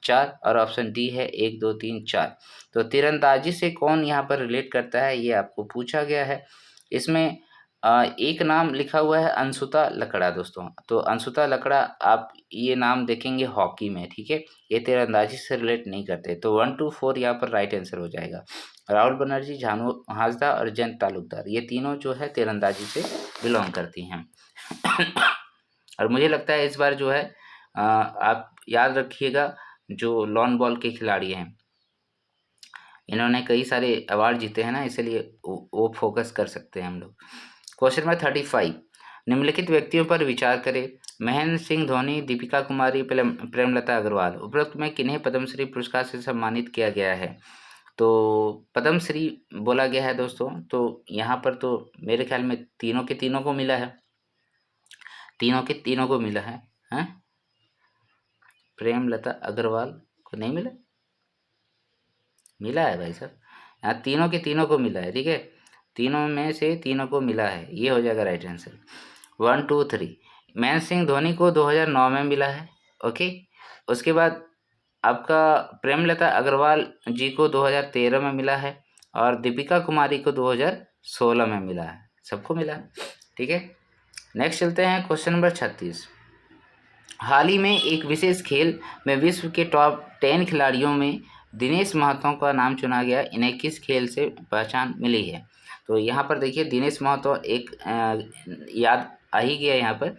4 और ऑप्शन डी है 1, 2, 3, 4। तो तीरंदाजी से कौन यहाँ पर रिलेट करता है ये आपको पूछा गया है। इसमें एक नाम लिखा हुआ है अंशुता लकड़ा दोस्तों। तो अंशुता लकड़ा आप ये नाम देखेंगे हॉकी में, ठीक है, ये तीरंदाजी से रिलेट नहीं करते। तो 1, 2, 4 यहाँ पर राइट आंसर हो जाएगा। राहुल बनर्जी, झानू हांसदा और जयंत तालुकदार, ये तीनों जो है तीरंदाजी से बिलोंग करती हैं। और मुझे लगता है इस बार जो है आप याद रखिएगा जो लॉन बॉल के खिलाड़ी हैं इन्होंने कई सारे अवार्ड जीते हैं ना, इसलिए वो फोकस कर सकते हैं हम लोग। Question number 35। निम्नलिखित व्यक्तियों पर विचार करें। महेंद्र सिंह धोनी, दीपिका कुमारी, प्रेमलता अग्रवाल। उपरोक्त में किन्हें पद्मश्री पुरस्कार से सम्मानित किया गया है? तो पद्मश्री बोला गया है दोस्तों, तो यहाँ पर तो मेरे ख्याल में तीनों के तीनों को मिला है, तीनों के तीनों को मिला है, हैं? प्रेमलता अग्रवाल को नहीं मिला? मिला है भाई साहब, यहाँ तीनों के तीनों को मिला है, ठीक है, तीनों में से तीनों को मिला है, ये हो जाएगा राइट आंसर। 1, 2, 3। महेंद्र सिंह धोनी को 2009 में मिला है, ओके। उसके बाद आपका प्रेमलता अग्रवाल जी को 2013 में मिला है और दीपिका कुमारी को 2016 में मिला है, सबको मिला है, ठीक है। नेक्स्ट चलते हैं क्वेश्चन नंबर 36। हाल ही में एक विशेष खेल में विश्व के टॉप 10 खिलाड़ियों में दिनेश महतो का नाम चुना गया, इन्हें किस खेल से पहचान मिली है? तो यहाँ पर देखिए दिनेश महतो एक याद आ ही गया, यहाँ पर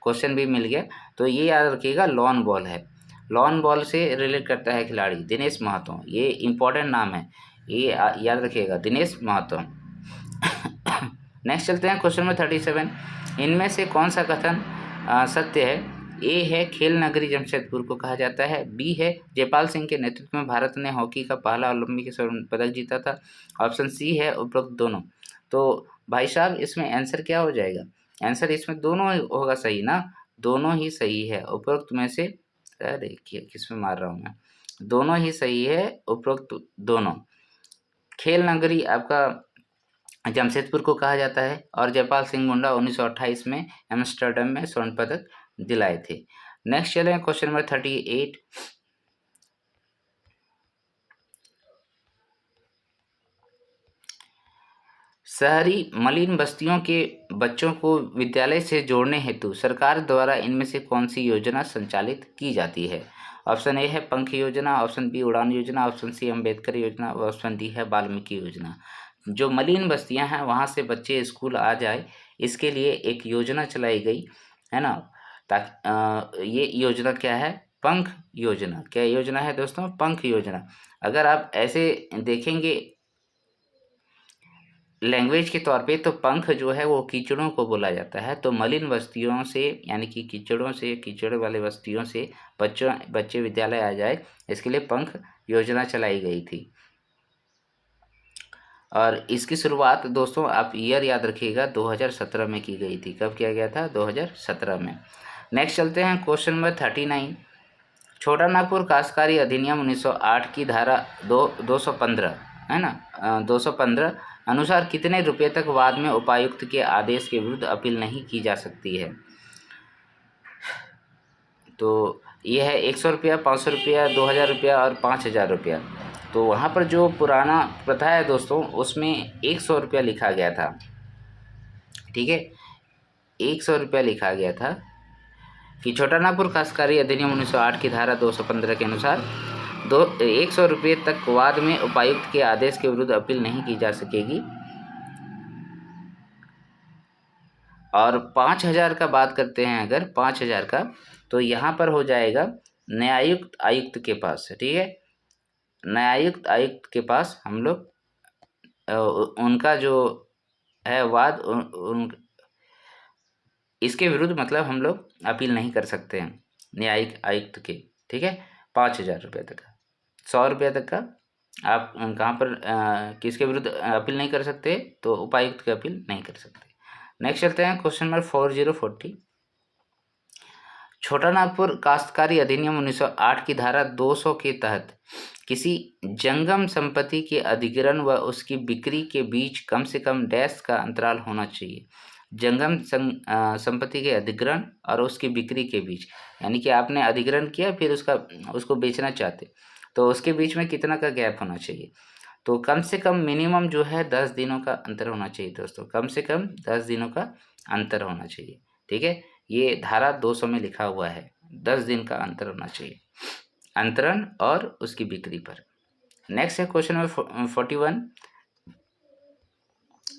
क्वेश्चन भी मिल गया। तो ये याद रखिएगा लॉन बॉल है, लॉन बॉल से रिलेट करता है खिलाड़ी दिनेश महतो, ये इम्पोर्टेंट नाम है, ये याद रखिएगा दिनेश महतो। नेक्स्ट चलते हैं क्वेश्चन नंबर 37। इनमें से कौन सा कथन सत्य है? ए है खेल नगरी जमशेदपुर को कहा जाता है, बी है जयपाल सिंह के नेतृत्व में भारत ने हॉकी का पहला ओलंपिक स्वर्ण पदक जीता था, ऑप्शन सी है उपरोक्त दोनों। तो भाई साहब इसमें आंसर क्या हो जाएगा? आंसर इसमें दोनों होगा सही ना, दोनों ही सही है उपरोक्त में से। अरे किस में मार रहा हूँ मैं, दोनों ही सही है उपरोक्त दोनों। खेल नगरी आपका जमशेदपुर को कहा जाता है और जयपाल सिंह मुंडा 1928 में एम्स्टर्डम में स्वर्ण पदक दिलाए थे। नेक्स्ट चलें क्वेश्चन नंबर 38। शहरी मलिन बस्तियों के बच्चों को विद्यालय से जोड़ने हेतु सरकार द्वारा इनमें से कौन सी योजना संचालित की जाती है? ऑप्शन ए है पंख योजना, ऑप्शन बी उड़ान योजना, ऑप्शन सी अम्बेडकर योजना और ऑप्शन डी है वाल्मीकि योजना। जो मलिन बस्तियां हैं वहाँ से बच्चे स्कूल आ जाए इसके लिए एक योजना चलाई गई है ना, ताकि ये योजना क्या है? पंख योजना। क्या योजना है दोस्तों? पंख योजना। अगर आप ऐसे देखेंगे लैंग्वेज के तौर पे तो पंख जो है वो कीचड़ों को बोला जाता है, तो मलिन बस्तियों से यानी कि कीचड़ों से, कीचड़ वाले बस्तियों से बच्चे विद्यालय आ जाए इसके लिए पंख योजना चलाई गई थी। और इसकी शुरुआत दोस्तों आप ईयर याद रखिएगा 2017 में की गई थी। कब किया गया था? 2017 में। नेक्स्ट चलते हैं क्वेश्चन नंबर 39। छोटा नागपुर काश्तकारी अधिनियम 1908 की धारा 215 है ना, 215 अनुसार कितने रुपये तक बाद में उपायुक्त के आदेश के विरुद्ध अपील नहीं की जा सकती है? तो ये है 100 रुपया, 500 रुपया, 2000 रुपया और 5000 रुपया। तो वहाँ पर जो पुराना प्रथा है दोस्तों उसमें 100 रुपया लिखा गया था, ठीक है, 100 रुपया लिखा गया था कि छोटा नागपुर काश्तकारी अधिनियम 1908 की धारा 215 के अनुसार 100 रुपये तक वाद में उपायुक्त के आदेश के विरुद्ध अपील नहीं की जा सकेगी। और 5,000 का बात करते हैं अगर 5,000 का, तो यहाँ पर हो जाएगा न्यायुक्त आयुक्त के पास, ठीक है। न्यायुक्त आयुक्त के पास हम लोग उनका जो है वाद इसके विरुद्ध मतलब हम लोग अपील नहीं कर सकते हैं न्यायिक आयुक्त के, ठीक है। 5,000 रुपये तक का, 100 रुपये तक का आप कहाँ पर किसके विरुद्ध अपील नहीं कर सकते, तो उपायुक्त की अपील नहीं कर सकते। नेक्स्ट चलते हैं क्वेश्चन नंबर 4040। छोटा नागपुर काश्तकारी अधिनियम 1908 की धारा 200 के तहत किसी जंगम संपत्ति के अधिग्रहण व उसकी बिक्री के बीच कम से कम डैश का अंतराल होना चाहिए। जंगम संपत्ति के अधिग्रहण और उसकी बिक्री के बीच, यानी कि आपने अधिग्रहण किया फिर उसको बेचना चाहते, तो उसके बीच में कितना का गैप होना चाहिए, तो कम से कम मिनिमम जो है 10 दिनों का अंतर होना चाहिए दोस्तों, कम से कम 10 दिनों का अंतर होना चाहिए, ठीक है। ये धारा 200 में लिखा हुआ है, 10 दिन का अंतर होना चाहिए अंतरण और उसकी बिक्री पर। नेक्स्ट है क्वेश्चन नंबर 41।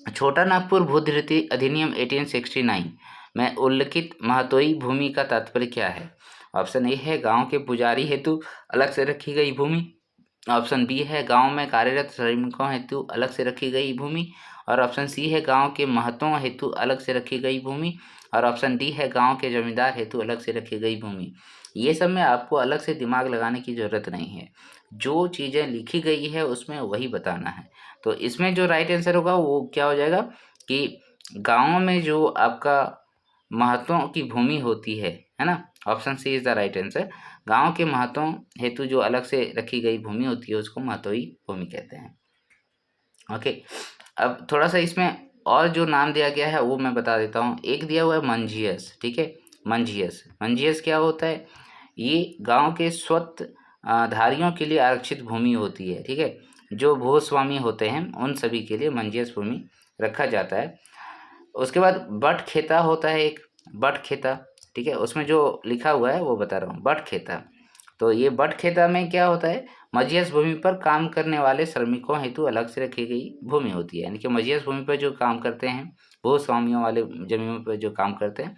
छोटा नागपुर भूधिृति अधिनियम 1869 में उल्लिखित महतोई भूमि का तात्पर्य क्या है। ऑप्शन ए है गांव के पुजारी हेतु अलग से रखी गई भूमि, ऑप्शन बी है गांव में कार्यरत श्रमिकों हेतु अलग से रखी गई भूमि, और ऑप्शन सी है गांव के महतों हेतु अलग से रखी गई भूमि, और ऑप्शन डी है गांव के जमींदार हेतु अलग से रखी गई भूमि। ये सब में आपको अलग से दिमाग लगाने की ज़रूरत नहीं है, जो चीज़ें लिखी गई है उसमें वही बताना है। तो इसमें जो राइट आंसर होगा वो क्या हो जाएगा कि गाँव में जो आपका महतों की भूमि होती है ना, option C is the right answer. गांव के महतों हेतु जो अलग से रखी गई भूमि होती है उसको महतोई भूमि कहते हैं। ओके, अब थोड़ा सा इसमें और जो नाम दिया गया है वो मैं बता देता हूँ। एक दिया हुआ है मंझियस, ठीक है। मंझियस क्या होता है, ये गांव के स्वत्त धारियों के लिए आरक्षित भूमि होती है, ठीक है। जो भूस्वामी होते हैं उन सभी के लिए मंझियस भूमि रखा जाता है। उसके बाद बट खेता होता है एक, बट खेता, ठीक है। उसमें जो लिखा हुआ है वो बता रहा हूँ, बट खेता। तो ये बट खेता में क्या होता है, मझियस भूमि पर काम करने वाले श्रमिकों हेतु अलग से रखी गई भूमि होती है, यानी कि मझियस भूमि पर जो काम करते हैं, भूस्वामियों वाले जमीनों पर जो काम करते हैं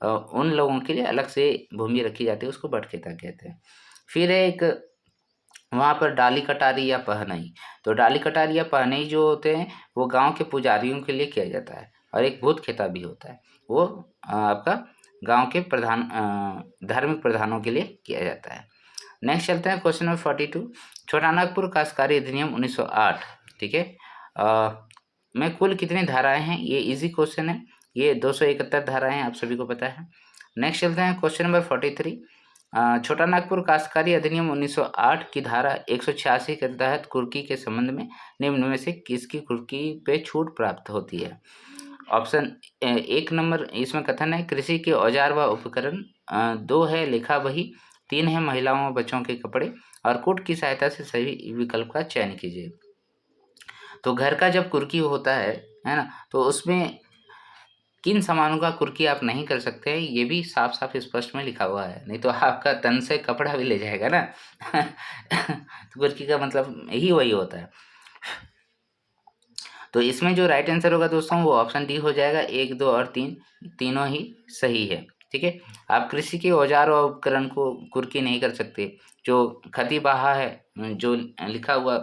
उन लोगों के लिए अलग से भूमि रखी जाती है, उसको बट खेता कहते हैं। फिर एक वहाँ पर डाली कटारी या पहनई, तो डाली कटारी या पहनई जो होते हैं वो गांव के पुजारियों के लिए किया जाता है। और एक भूत खेता भी होता है, वो आपका गांव के धार्मिक प्रधानों के लिए किया जाता है। नेक्स्ट चलते हैं क्वेश्चन नंबर 42। छोटा नागपुर काश्तकारी अधिनियम 1908, ठीक है, में कुल कितनी धाराएं हैं, ये इजी क्वेश्चन है। ये 271 धाराएं आप सभी को पता है। नेक्स्ट चलते हैं क्वेश्चन नंबर 43। छोटा नागपुर काश्तकारी अधिनियम 1908 की धारा 186 के तहत कुर्की के संबंध में निम्न में से किसकी कुर्की पे छूट प्राप्त होती है। ऑप्शन 1 नंबर इसमें कथन है कृषि के औजार व उपकरण, 2 है लेखा बही, 3 है महिलाओं व बच्चों के कपड़े, और कोड की सहायता से सही विकल्प का चयन कीजिए। तो घर का जब कुर्की होता है ना, तो उसमें किन सामानों का कुर्की आप नहीं कर सकते हैं, ये भी साफ साफ स्पष्ट में लिखा हुआ है, नहीं तो आपका तन से कपड़ा भी ले जाएगा ना। तो कुर्की का मतलब ही वही होता है। तो इसमें जो राइट आंसर होगा दोस्तों वो ऑप्शन डी हो जाएगा, 1, 2 और 3 तीनों ही सही है, ठीक है। आप कृषि के औजार और उपकरण को कुर्की नहीं कर सकते। जो खती बहा है, जो लिखा हुआ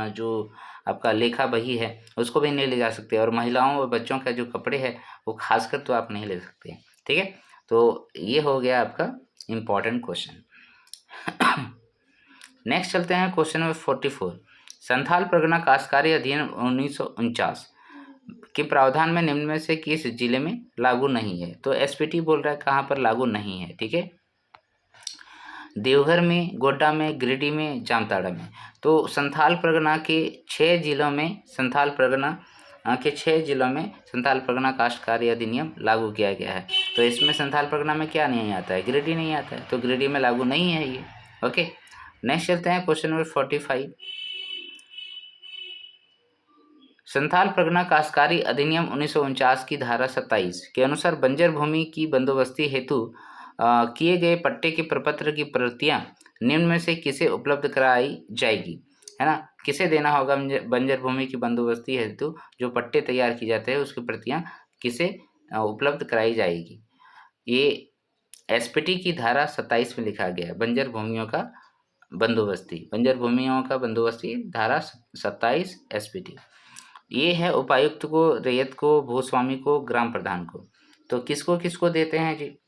जो आपका लेखा बही है उसको भी नहीं ले जा सकते, और महिलाओं और बच्चों का जो कपड़े हैं वो खासकर तो आप नहीं ले सकते, ठीक है। तो ये हो गया आपका इम्पॉर्टेंट क्वेश्चन। नेक्स्ट चलते हैं क्वेश्चन नंबर 44। संथाल परगना काश्तकारी अधिनियम 1949 के प्रावधान में निम्न में से किस जिले में लागू नहीं है। तो एसपीटी बोल रहा है कहाँ पर लागू नहीं है, ठीक है। देवघर में, गोड्डा में, गिरिडीह में, जामताड़ा में। तो संथाल परगना के 6 जिलों में संथाल परगना काश्तकारी अधिनियम लागू किया गया है। तो इसमें संथाल परगना में क्या नहीं आता है, गिरिडीह नहीं आता है, तो गिरिडीह में लागू नहीं है ये। ओके, नेक्स्ट चलते हैं क्वेश्चन नंबर 45। संथाल परगना काश्तकारी अधिनियम 1949 की धारा 27 के अनुसार बंजर भूमि की बंदोबस्ती हेतु किए गए पट्टे के प्रपत्र की प्रतियां निम्न में से किसे उपलब्ध कराई जाएगी, है ना। किसे देना होगा बंजर भूमि की बंदोबस्ती हेतु जो पट्टे तैयार किए जाते हैं उसकी प्रतियां किसे उपलब्ध कराई जाएगी। ये एसपीटी की धारा 27 में लिखा गया है। बंजर भूमियों का बंदोबस्ती धारा 27 एसपीटी। ये है उपायुक्त को, रैयत को, भूस्वामी को, ग्राम प्रधान को। तो किसको किसको देते हैं जी,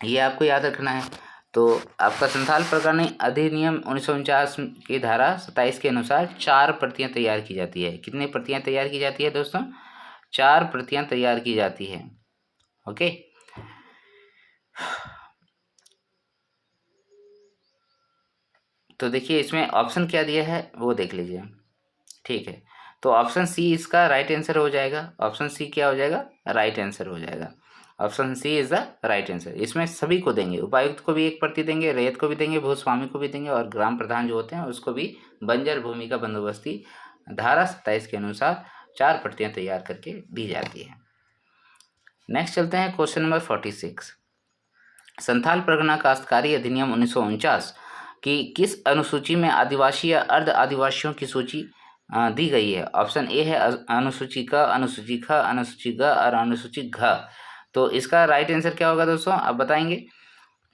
ये आपको याद रखना है। तो आपका संथाल परगना अधिनियम 1949 की धारा 27 के अनुसार 4 प्रतियां तैयार की जाती है। कितनी प्रतियां तैयार की जाती है दोस्तों? 4 प्रतियां तैयार की जाती है। ओके, तो देखिए इसमें ऑप्शन क्या दिया है वो देख लीजिए। ठीक है, तो ऑप्शन सी इसका राइट आंसर हो जाएगा। ऑप्शन सी क्या हो जाएगा? राइट आंसर हो जाएगा। Option C is the right answer. इसमें सभी को देंगे, उपायुक्त को भी 1 प्रति देंगे, रैयत को भी देंगे, भूस्वामी को भी देंगे और ग्राम प्रधान जो होते हैं उसको भी बंजर भूमि का बंदोबस्ती धारा 27 के अनुसार 4 प्रतियां तैयार करके दी जाती है। नेक्स्ट चलते हैं क्वेश्चन नंबर 46। संथाल परगना काश्तकारी अधिनियम 1949 की किस अनुसूची में आदिवासी या अर्ध आदिवासियों की सूची दी गई है? ऑप्शन ए है अनुसूची क, अनुसूची ख, अनुसूची ग और अनुसूची घ। तो इसका राइट आंसर क्या होगा दोस्तों, आप बताएंगे?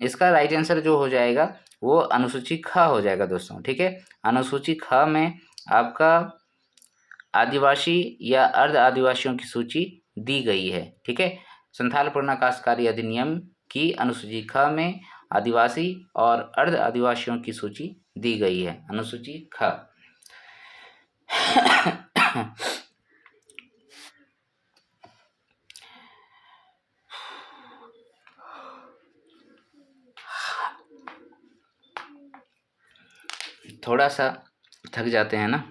इसका राइट आंसर जो हो जाएगा वो अनुसूची ख हो जाएगा दोस्तों। ठीक है, अनुसूची ख में आपका आदिवासी या अर्ध आदिवासियों की सूची दी गई है। ठीक है, संथाल परगना काश्तकारी अधिनियम की अनुसूची ख में आदिवासी और अर्ध आदिवासियों की सूची दी गई है, अनुसूची ख। थोड़ा सा थक जाते हैं ना।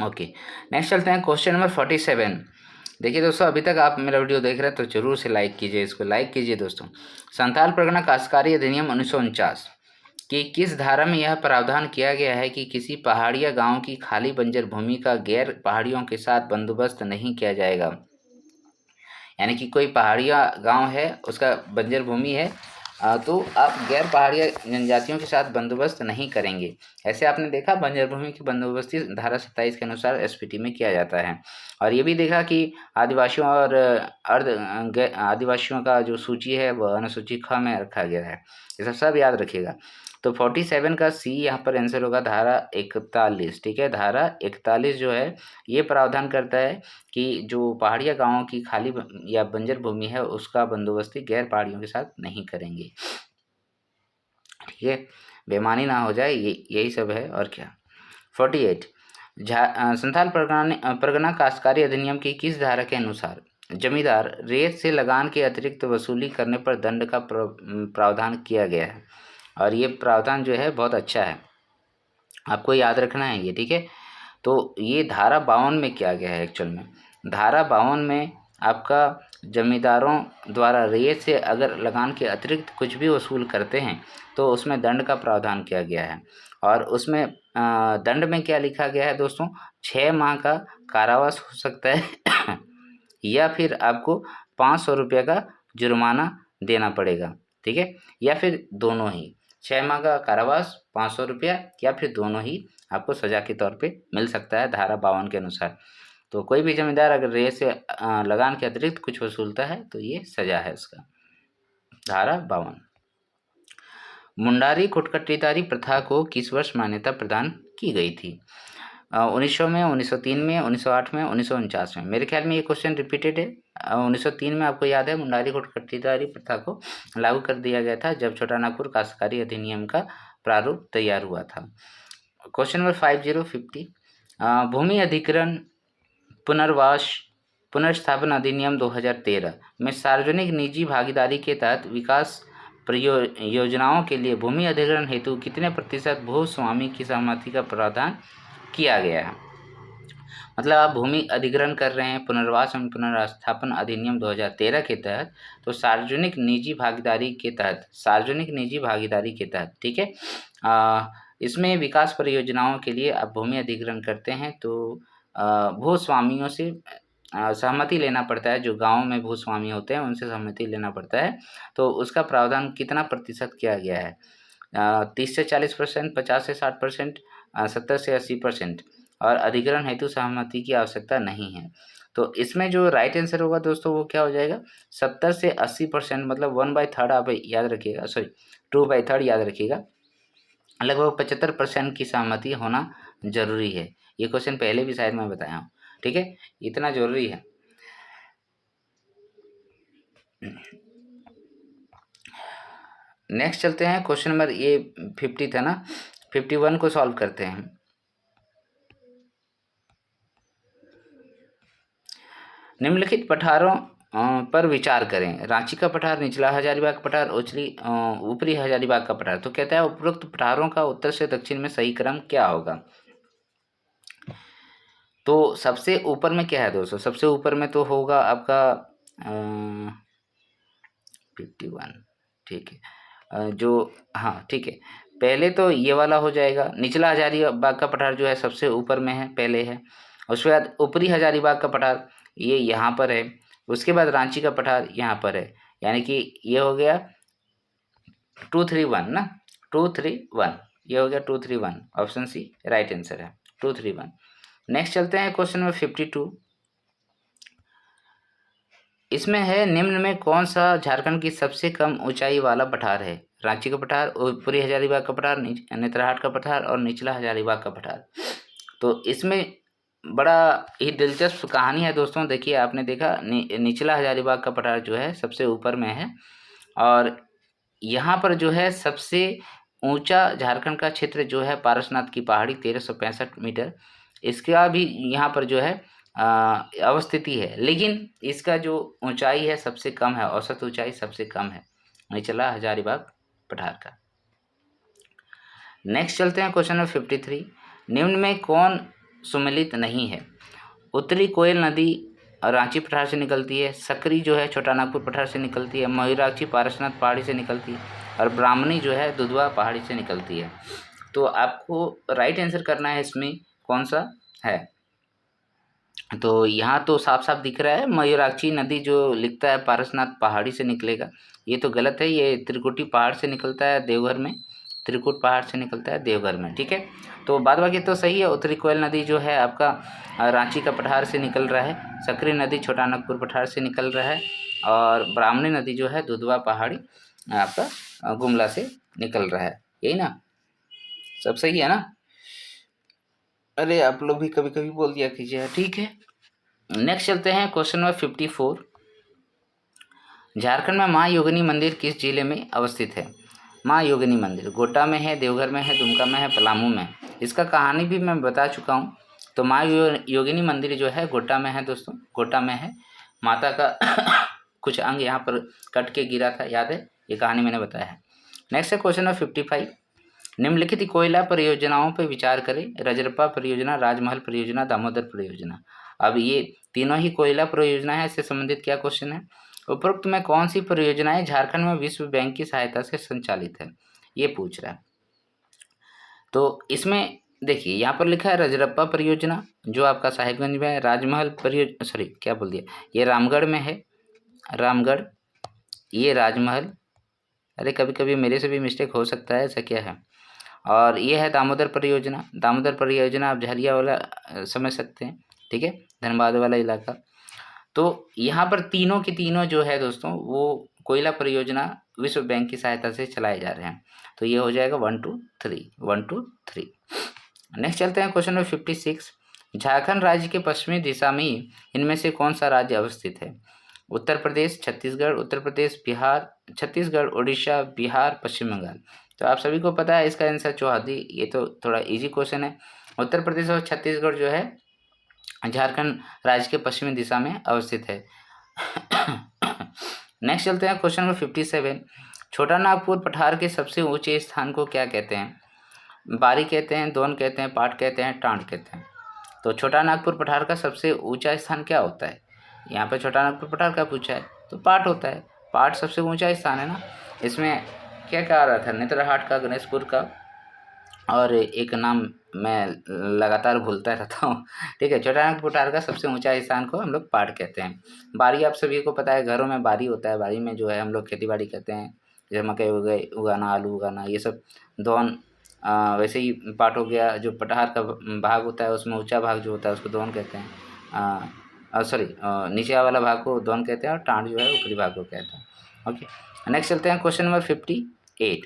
ओके, नेक्स्ट चलते हैं क्वेश्चन नंबर 47। देखिए दोस्तों, अभी तक आप मेरा वीडियो देख रहे हैं तो जरूर से लाइक कीजिए, इसको लाइक कीजिए दोस्तों। संथाल परगना काश्तकारी अधिनियम 1949 कि किस धारा में यह प्रावधान किया गया है कि किसी पहाड़िया गांव की खाली बंजर भूमि का गैर पहाड़ियों के साथ बंदोबस्त नहीं किया जाएगा। यानी कि कोई पहाड़िया गांव है, उसका बंजर भूमि है, तो आप गैर पहाड़िया जनजातियों के साथ बंदोबस्त नहीं करेंगे। ऐसे आपने देखा बंजर भूमि की बंदोबस्ती धारा 27 के अनुसार एसपीटी में किया जाता है। और ये भी देखा कि आदिवासियों और अर्ध आदिवासियों का जो सूची है वह अनुसूची ख में रखा गया है। ये सब याद रखिएगा। तो 47 का सी यहाँ पर आंसर होगा धारा 41। ठीक है, धारा 41 जो है ये प्रावधान करता है कि जो पहाड़िया गांवों की खाली या बंजर भूमि है उसका बंदोबस्ती गैर पहाड़ियों के साथ नहीं करेंगे। ठीक है, बेईमानी ना हो जाए, यही सब है और क्या। 48 संथाल परगना काश्तकारी अधिनियम की किस धारा के अनुसार जमींदार रेत से लगान के अतिरिक्त वसूली करने पर दंड का प्रावधान किया गया है? और ये प्रावधान जो है बहुत अच्छा है, आपको याद रखना है ये। ठीक है, तो ये धारा 52 में किया गया है। एक्चुअल में धारा 52 में आपका जमींदारों द्वारा रेत से अगर लगान के अतिरिक्त कुछ भी वसूल करते हैं तो उसमें दंड का प्रावधान किया गया है। और उसमें दंड में क्या लिखा गया है दोस्तों? 6 माह का कारावास हो सकता है या फिर आपको 500 रुपये का जुर्माना देना पड़ेगा। ठीक है, या फिर दोनों ही, 6 माह का कारावास, 500 रुपया या फिर दोनों ही आपको सजा के तौर पे मिल सकता है धारा 52 के अनुसार। तो कोई भी जमींदार अगर रेत से लगान के अतिरिक्त कुछ वसूलता है तो ये सजा है उसका। धारा 52। मुंडारी खुटखटीदारी प्रथा को किस वर्ष मान्यता प्रदान की गई थी? 1900 में, 1903 में, 1908 में, 1949 में। मेरे ख्याल में ये क्वेश्चन रिपीटेड है। 1903 में आपको याद है मुंडारी खुटखटीदारी प्रथा को लागू कर दिया गया था जब छोटा नागपुर काश्तकारी अधिनियम का प्रारूप तैयार हुआ था। क्वेश्चन नंबर 50 भूमि अधिग्रहण पुनर्वास पुनर्स्थापन अधिनियम 2013 में सार्वजनिक निजी भागीदारी के तहत विकास योजनाओं के लिए भूमि अधिग्रहण हेतु कितने प्रतिशत भूस्वामी की सहमति का प्रावधान किया गया है? मतलब आप भूमि अधिग्रहण कर रहे हैं पुनर्वास एवं पुनर्स्थापन अधिनियम 2013 के तहत, तो सार्वजनिक निजी भागीदारी के तहत, ठीक है, इसमें विकास परियोजनाओं के लिए आप भूमि अधिग्रहण करते हैं तो भूस्वामियों से सहमति लेना पड़ता है, जो गाँव में भूस्वामी होते हैं उनसे सहमति लेना पड़ता है, तो उसका प्रावधान कितना प्रतिशत किया गया है? 30 से 40%, 50 से 60%, 70 से 80%, और अधिग्रहण हेतु सहमति की आवश्यकता नहीं है। तो इसमें जो राइट आंसर होगा दोस्तों वो क्या हो जाएगा? 70 से 80%, मतलब 1/3 आप याद रखिएगा, सॉरी 2/3 याद रखिएगा, लगभग 75% की सहमति होना जरूरी है। ये क्वेश्चन पहले भी शायद मैं बताया हूँ, ठीक है, इतना जरूरी है। नेक्स्ट चलते हैं, क्वेश्चन नंबर ये 50 था ना, 51 को सॉल्व करते हैं। निम्नलिखित पठारों पर विचार करें। रांची का पठार, निचला हजारीबाग पठार, ऊपरी हजारीबाग का पठार। तो कहता है उपरोक्त पठारों का उत्तर से दक्षिण में सही क्रम क्या होगा? तो सबसे ऊपर में क्या है दोस्तों? सबसे ऊपर में तो होगा आपका 51, ठीक है, जो, हाँ ठीक है, पहले तो ये वाला हो जाएगा। निचला हजारीबाग का पठार जो है सबसे ऊपर में है, पहले है। उसके बाद ऊपरी हजारीबाग का पठार ये यहाँ पर है। उसके बाद रांची का पठार यहाँ पर है, यानी कि ये हो गया 231 ना, 231, ये हो गया 231, ऑप्शन सी राइट आंसर है, 231। नेक्स्ट चलते हैं क्वेश्चन नंबर 52। इसमें है, निम्न में कौन सा झारखंड की सबसे कम ऊंचाई वाला पठार है? रांची का पठार, ऊपरी हजारीबाग का पठार, नेतरहाट का पठार और निचला हजारीबाग का पठार। तो इसमें बड़ा ही दिलचस्प कहानी है दोस्तों। देखिए, आपने देखा निचला हजारीबाग का पठार जो है सबसे ऊपर में है, और यहाँ पर जो है सबसे ऊंचा झारखंड का क्षेत्र जो है पारसनाथ की पहाड़ी 1365 मीटर, इसका भी यहाँ पर जो है अवस्थिति है, लेकिन इसका जो ऊंचाई है सबसे कम है, औसत ऊंचाई सबसे कम है निचला हजारीबाग पठार का। नेक्स्ट चलते हैं क्वेश्चन नंबर 53। निम्न में कौन सुमेलित नहीं है? उत्तरी कोयल नदी रांची पठार से निकलती है, सकरी जो है छोटा नागपुर पठार से निकलती है, मयूराक्षी पारसनाथ पहाड़ी से निकलती है, और ब्राह्मणी जो है दुधवा पहाड़ी से निकलती है। तो आपको राइट आंसर करना है इसमें कौन सा है। तो यहाँ तो साफ साफ दिख रहा है, मयूराक्षी नदी जो लिखता है पारसनाथ पहाड़ी से निकलेगा, ये तो गलत है, ये त्रिकुटी पहाड़ से निकलता है देवघर में, त्रिकुट पहाड़ से निकलता है देवघर में, ठीक है। तो बाद बाकी तो सही है। उत्तरी कोयल नदी जो है आपका रांची का पठार से निकल रहा है, सकरी नदी छोटा नागपुर पठार से निकल रहा है, और ब्राह्मणी नदी जो है दुधवा पहाड़ी आपका गुमला से निकल रहा है, यही ना, सब सही है ना? अरे आप लोग भी कभी कभी बोल दिया कीजिए, ठीक है। नेक्स्ट चलते हैं क्वेश्चन नंबर 54। झारखंड में माँ योगिनी मंदिर किस जिले में अवस्थित है? माँ योगिनी मंदिर गोड्डा में है, देवघर में है, दुमका में है, पलामू में। इसका कहानी भी मैं बता चुका हूँ। तो माँ योगिनी मंदिर जो है गोड्डा में है दोस्तों, गोड्डा में है। माता का कुछ अंग यहाँ पर कट के गिरा था, याद है, ये कहानी मैंने बताया है। नेक्स्ट है क्वेश्चन नंबर 55। निम्नलिखित कोयला परियोजनाओं पर विचार करें। रजरप्पा परियोजना, राजमहल परियोजना, दामोदर परियोजना। अब ये तीनों ही कोयला परियोजना है, इससे संबंधित क्या क्वेश्चन है? उपरोक्त में कौन सी परियोजनाएं झारखंड में विश्व बैंक की सहायता से संचालित है, ये पूछ रहा है। तो इसमें देखिए यहाँ पर लिखा है रजरप्पा परियोजना जो आपका साहिबगंज में है, राजमहल परियोजना, सॉरी क्या बोल दिया, ये रामगढ़ में है, रामगढ़, ये राजमहल, अरे कभी कभी मेरे से भी मिस्टेक हो सकता है, ऐसा क्या है, और ये है दामोदर परियोजना। दामोदर परियोजना आप झरिया वाला समझ सकते हैं, ठीक है, धनबाद वाला इलाका। तो यहाँ पर तीनों की तीनों जो है दोस्तों वो कोयला परियोजना विश्व बैंक की सहायता से चलाए जा रहे हैं। तो ये हो जाएगा 1 2 3, 1 2 3। नेक्स्ट चलते हैं क्वेश्चन नंबर 56। झारखंड राज्य के पश्चिमी दिशा में इनमें से कौन सा राज्य अवस्थित है? उत्तर प्रदेश, छत्तीसगढ़, उत्तर प्रदेश, बिहार, छत्तीसगढ़, उड़ीसा, बिहार, पश्चिम बंगाल। तो आप सभी को पता है इसका आंसर चौहदी, ये तो थोड़ा इजी क्वेश्चन है। उत्तर प्रदेश और छत्तीसगढ़ जो है झारखंड राज्य के पश्चिमी दिशा में अवस्थित है। नेक्स्ट चलते हैं क्वेश्चन नंबर 57। छोटा नागपुर पठार के सबसे ऊंचे स्थान को क्या कहते हैं? बारी कहते हैं, दोन कहते हैं, पाट कहते हैं, टांड कहते हैं। तो छोटा नागपुर पठार का सबसे ऊंचा स्थान क्या होता है? यहाँ पे छोटा नागपुर पठार का पूछा है तो पाट होता है, पाट सबसे ऊंचा स्थान है ना। इसमें क्या कहा रहा था? नेतरहाट का, गणेशपुर का, और एक नाम मैं लगातार भूलता रहता हूँ। ठीक है, चट्टान पठार का सबसे ऊंचा स्थान को हम लोग पहाड़ कहते हैं। बारी आप सभी को पता है, घरों में बारी होता है, बारी में जो है हम लोग खेती बाड़ी करते हैं, जैसे मकई उगाना, आलू उगाना, ये सब दौन। वैसे ही पाट हो गया, जो पठार का भाग होता है उसमें ऊंचा भाग जो होता है उसको दौन कहते हैं। सॉरी, नीचे वाला भाग को दौन कहते हैं और टाँड जो है ऊपरी भाग को कहते हैं। ओके, नेक्स्ट चलते हैं क्वेश्चन नंबर 58।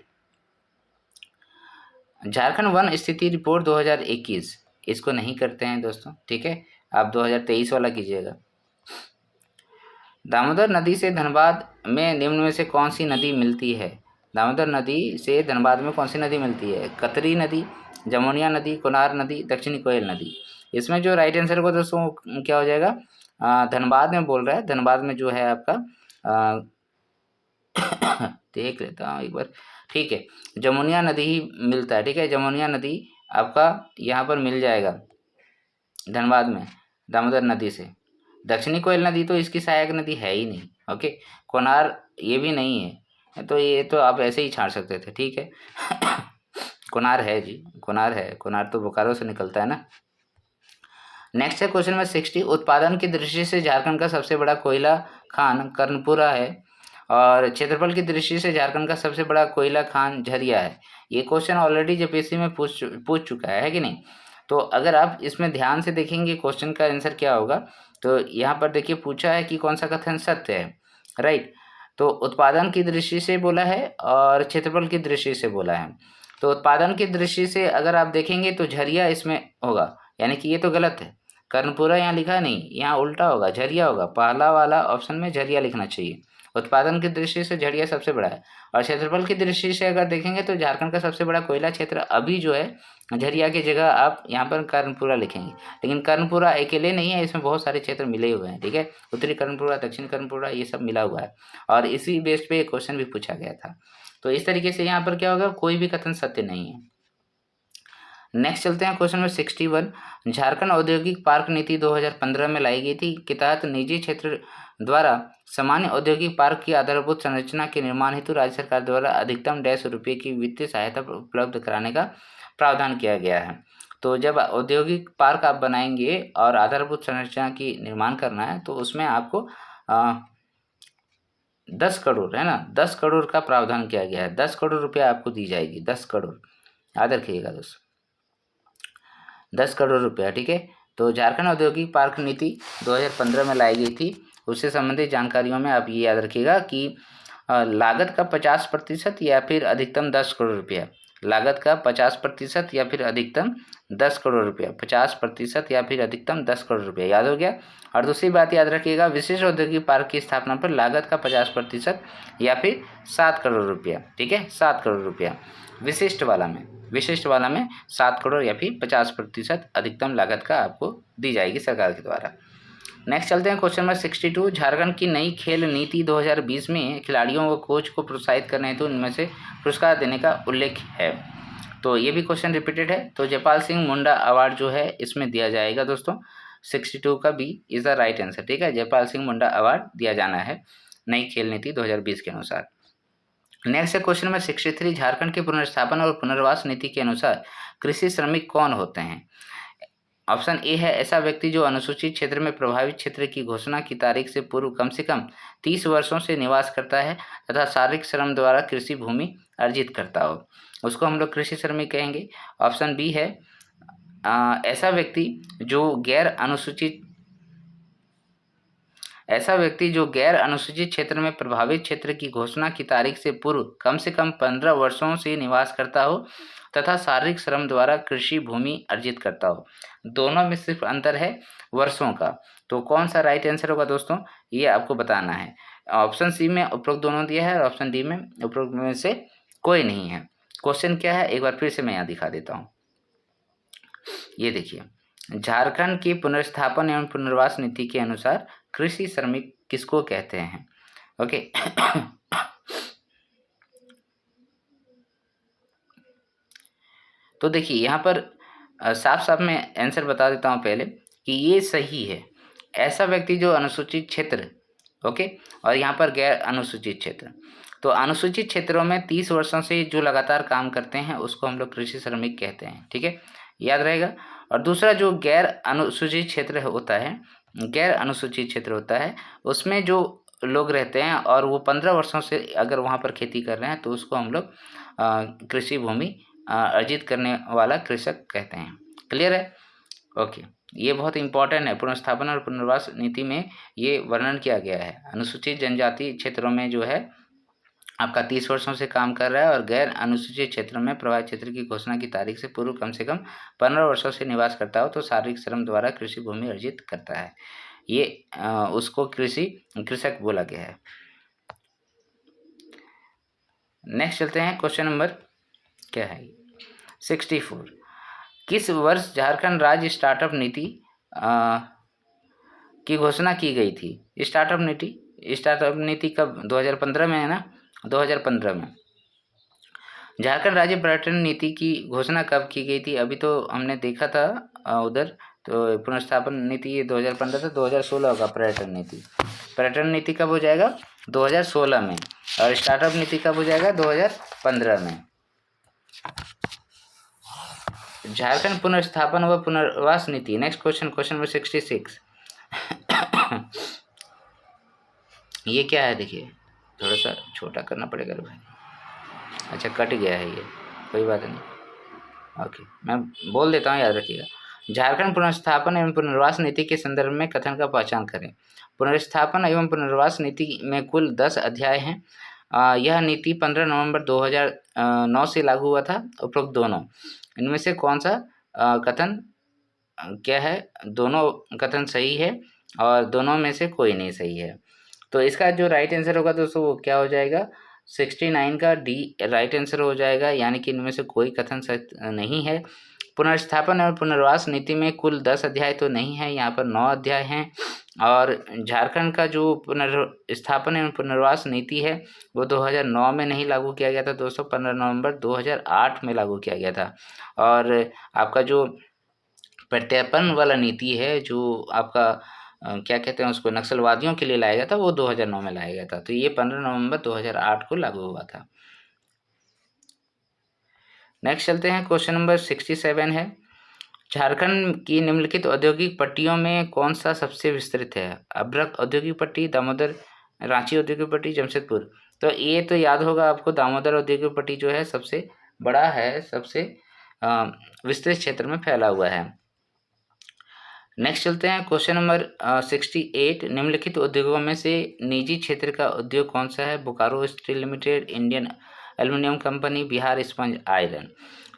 झारखंड वन स्थिति रिपोर्ट 2021, इसको नहीं करते हैं दोस्तों, ठीक है, आप 2023 वाला कीजिएगा। दामोदर नदी से धनबाद में निम्न में से कौन सी नदी मिलती है? दामोदर नदी से धनबाद में कौन सी नदी मिलती है? कतरी नदी, जमुनिया नदी, कोनार नदी, दक्षिणी कोयल नदी। इसमें जो राइट आंसर को दोस्तों क्या हो जाएगा? धनबाद में बोल रहा है, धनबाद में जो है आपका देख लेता हूँ एक बार, ठीक है, जमुनिया नदी ही मिलता है। ठीक है, जमुनिया नदी आपका यहाँ पर मिल जाएगा धनबाद में, दामोदर नदी से। दक्षिणी कोयल नदी तो इसकी सहायक नदी है ही नहीं। ओके, कोनार ये भी नहीं है, तो ये तो आप ऐसे ही छाड़ सकते थे, ठीक है। कोनार है जी, कोनार है, कोनार तो बोकारो से निकलता है ना। नेक्स्ट है क्वेश्चन नंबर 60। उत्पादन की दृष्टि से झारखंड का सबसे बड़ा कोयला खान कर्णपुरा है और क्षेत्रफल की दृष्टि से झारखंड का सबसे बड़ा कोयला खान झरिया है। ये क्वेश्चन ऑलरेडी जेपीएससी में पूछ चुका है कि नहीं? तो अगर आप इसमें ध्यान से देखेंगे क्वेश्चन का आंसर क्या होगा, तो यहाँ पर देखिए पूछा है कि कौन सा कथन सत्य है, राइट। तो उत्पादन की दृष्टि से बोला है और क्षेत्रफल की दृष्टि से बोला है। तो उत्पादन की दृष्टि से अगर आप देखेंगे तो झरिया इसमें होगा, यानी कि ये तो गलत है, कर्णपुरा यहाँ लिखा नहीं, यहाँ उल्टा होगा, झरिया होगा। पहला वाला ऑप्शन में झरिया लिखना चाहिए। उत्पादन की दृष्टि से झरिया सबसे बड़ा है और क्षेत्रफल की दृष्टि से अगर देखेंगे तो झारखंड का सबसे बड़ा कोयला क्षेत्र अभी जो है झरिया की जगह आप यहाँ पर कर्णपुरा लिखेंगे, लेकिन कर्णपुरा अकेले नहीं है, इसमें बहुत सारे क्षेत्र मिले हुए हैं। ठीक है, उत्तरी कर्णपुरा, दक्षिण कर्णपुरा, ये सब मिला हुआ है और इसी बेस पे एक क्वेश्चन भी पूछा गया था। तो इस तरीके से यहाँ पर क्या होगा, कोई भी कथन सत्य नहीं है। नेक्स्ट चलते हैं क्वेश्चन नंबर 61। झारखंड औद्योगिक पार्क नीति 2015 में लाई गई थी के तहत निजी क्षेत्र द्वारा सामान्य औद्योगिक पार्क की आधारभूत संरचना के निर्माण हेतु राज्य सरकार द्वारा अधिकतम ₹100 की वित्तीय सहायता उपलब्ध कराने का प्रावधान किया गया है। तो जब औद्योगिक पार्क आप बनाएंगे और आधारभूत संरचना की निर्माण करना है तो उसमें आपको 10 करोड़, है ना, 10 करोड़ का प्रावधान किया गया है। 10 करोड़ रुपया आपको दी जाएगी, 10 करोड़, याद रखिएगा दोस्तों, 10 करोड़ रुपया। ठीक है, तो झारखंड औद्योगिक पार्क नीति 2015 में लाई गई थी, उससे संबंधित जानकारियों में आप ये याद रखिएगा कि लागत का 50% या फिर अधिकतम 10 करोड़ रुपया, लागत का 50% या फिर अधिकतम 10 करोड़ रुपया, 50% या फिर अधिकतम 10 करोड़ रुपया, याद हो गया। और दूसरी बात याद रखिएगा, विशेष औद्योगिक पार्क की स्थापना पर लागत का 50% या फिर 7 करोड़ रुपया। ठीक है, 7 करोड़ रुपया विशिष्ट वाला में 7 करोड़ या फिर 50% अधिकतम लागत का आपको दी जाएगी सरकार के द्वारा। नेक्स्ट चलते हैं क्वेश्चन नंबर 62। झारखंड की नई खेल नीति 2020 में खिलाड़ियों व कोच को प्रोत्साहित करने हेतु इनमें से पुरस्कार देने का उल्लेख है। तो ये भी क्वेश्चन रिपीटेड है, तो जयपाल सिंह मुंडा अवार्ड जो है इसमें दिया जाएगा दोस्तों। 62 का B is the right answer. ठीक है, जयपाल सिंह मुंडा अवार्ड दिया जाना है नई खेल नीति 2020 के अनुसार। नेक्स्ट है क्वेश्चन नंबर 63। झारखंड के पुनर्स्थापन और पुनर्वास नीति के अनुसार कृषि श्रमिक कौन होते हैं? ऑप्शन ए है ऐसा व्यक्ति जो अनुसूचित क्षेत्र में प्रभावित क्षेत्र की घोषणा की तारीख से पूर्व कम से कम 30 वर्षों से निवास करता है तथा शारीरिक श्रम द्वारा कृषि भूमि अर्जित करता हो, उसको हम लोग कृषि श्रमिक कहेंगे। ऑप्शन बी है ऐसा व्यक्ति जो गैर अनुसूचित क्षेत्र में प्रभावित क्षेत्र की घोषणा की तारीख से पूर्व कम से कम 15 वर्षों से निवास करता हो तथा शारीरिक श्रम द्वारा कृषि भूमि अर्जित करता हो। दोनों में सिर्फ अंतर है वर्षों का। तो कौन सा राइट आंसर होगा दोस्तों, ये आपको बताना है। ऑप्शन सी में उपरोक्त दोनों दिया है और ऑप्शन डी में उपरोक्त में से कोई नहीं है। क्वेश्चन क्या है एक बार फिर से मैं यहाँ दिखा देता हूँ। ये देखिए, झारखंड की पुनर्स्थापन एवं पुनर्वास नीति के अनुसार कृषि श्रमिक किसको कहते हैं? ओके तो देखिए यहाँ पर साफ साफ मैं आंसर बता देता हूँ पहले कि ये सही है। ऐसा व्यक्ति जो अनुसूचित क्षेत्र, ओके, और यहाँ पर गैर अनुसूचित क्षेत्र, तो अनुसूचित क्षेत्रों में 30 वर्षों से जो लगातार काम करते हैं उसको हम लोग कृषि श्रमिक कहते हैं, ठीक है, याद रहेगा। और दूसरा जो गैर अनुसूचित क्षेत्र होता है, गैर अनुसूचित क्षेत्र होता है, उसमें जो लोग रहते हैं और वो 15 वर्षों से अगर वहाँ पर खेती कर रहे हैं तो उसको हम लोग कृषि भूमि अर्जित करने वाला कृषक कहते हैं। क्लियर है? ओके, ये बहुत इंपॉर्टेंट है। पुनर्स्थापन और पुनर्वास नीति में ये वर्णन किया गया है। अनुसूचित जनजाति क्षेत्रों में जो है आपका 30 वर्षों से काम कर रहा है और गैर अनुसूचित क्षेत्रों में प्रभावित क्षेत्र की घोषणा की तारीख से पूर्व कम से कम 15 वर्षों से निवास करता हो तो शारीरिक श्रम द्वारा कृषि भूमि अर्जित करता है। ये उसको कृषक बोला गया है। नेक्स्ट चलते हैं, क्वेश्चन नंबर क्या है 64। किस वर्ष झारखंड राज्य स्टार्टअप नीति की घोषणा की गई थी? स्टार्टअप नीति कब? 2015 में है ना, 2015 में। झारखंड राज्य पर्यटन नीति की घोषणा कब की गई थी? अभी तो हमने देखा था उधर, तो पुनर्स्थापन नीति ये 2015 से 2016 का पर्यटन नीति कब हो जाएगा? 2016 में। और स्टार्टअप नीति कब हो जाएगा? 2015 में। झारखंड पुनर्स्थापन व पुनर्वास नीति। Next question, question number 66। ये क्या है? देखिए, थोड़ा सा छोटा करना पड़ेगा भाई। अच्छा, कट गया है ये, कोई बात नहीं। ओके, मैं बोल देता हूँ, याद रखिएगा। झारखंड पुनर्स्थापन एवं पुनर्वास नीति के संदर्भ में कथन का पहचान करें। पुनर्स्थापन एवं पुनर्वास नीति में कुल 10 अध्याय हैं। यह नीति 15 नवंबर 2009 से लागू हुआ था। उपरोक्त दोनों इनमें से कौन सा कथन क्या है? दोनों कथन सही है और दोनों में से कोई नहीं सही है। तो इसका जो राइट आंसर होगा दोस्तों वो क्या हो जाएगा? 69 का डी राइट आंसर हो जाएगा, यानी कि इनमें से कोई कथन सच नहीं है। पुनर्स्थापन और पुनर्वास नीति में कुल 10 अध्याय तो नहीं है, यहाँ पर 9 अध्याय हैं। और झारखंड का जो पुनर्स्थापन एवं पुनर्वास नीति है वो 2009 में नहीं लागू किया गया था दोस्तों, 15 नवंबर 2008 में लागू किया गया था। और आपका जो प्रत्यर्पण वाला नीति है, जो आपका क्या कहते हैं उसको, नक्सलवादियों के लिए लाया गया था, वो 2009 में लाया गया था। तो ये 15 नवंबर 2008 को लागू हुआ था। नेक्स्ट चलते हैं, क्वेश्चन नंबर 67 है। झारखंड की निम्नलिखित औद्योगिक पट्टियों में कौन सा सबसे विस्तृत है? अभ्रक औद्योगिक पट्टी, दामोदर, रांची औद्योगिक पट्टी, जमशेदपुर। तो ये तो याद होगा आपको, दामोदर औद्योगिक पट्टी जो है सबसे बड़ा है, सबसे विस्तृत क्षेत्र में फैला हुआ है। नेक्स्ट चलते हैं, क्वेश्चन नंबर 68। निम्नलिखित उद्योगों में से निजी क्षेत्र का उद्योग कौन सा है? Bokaro steel limited, Indian aluminium company, Bihar sponge iron.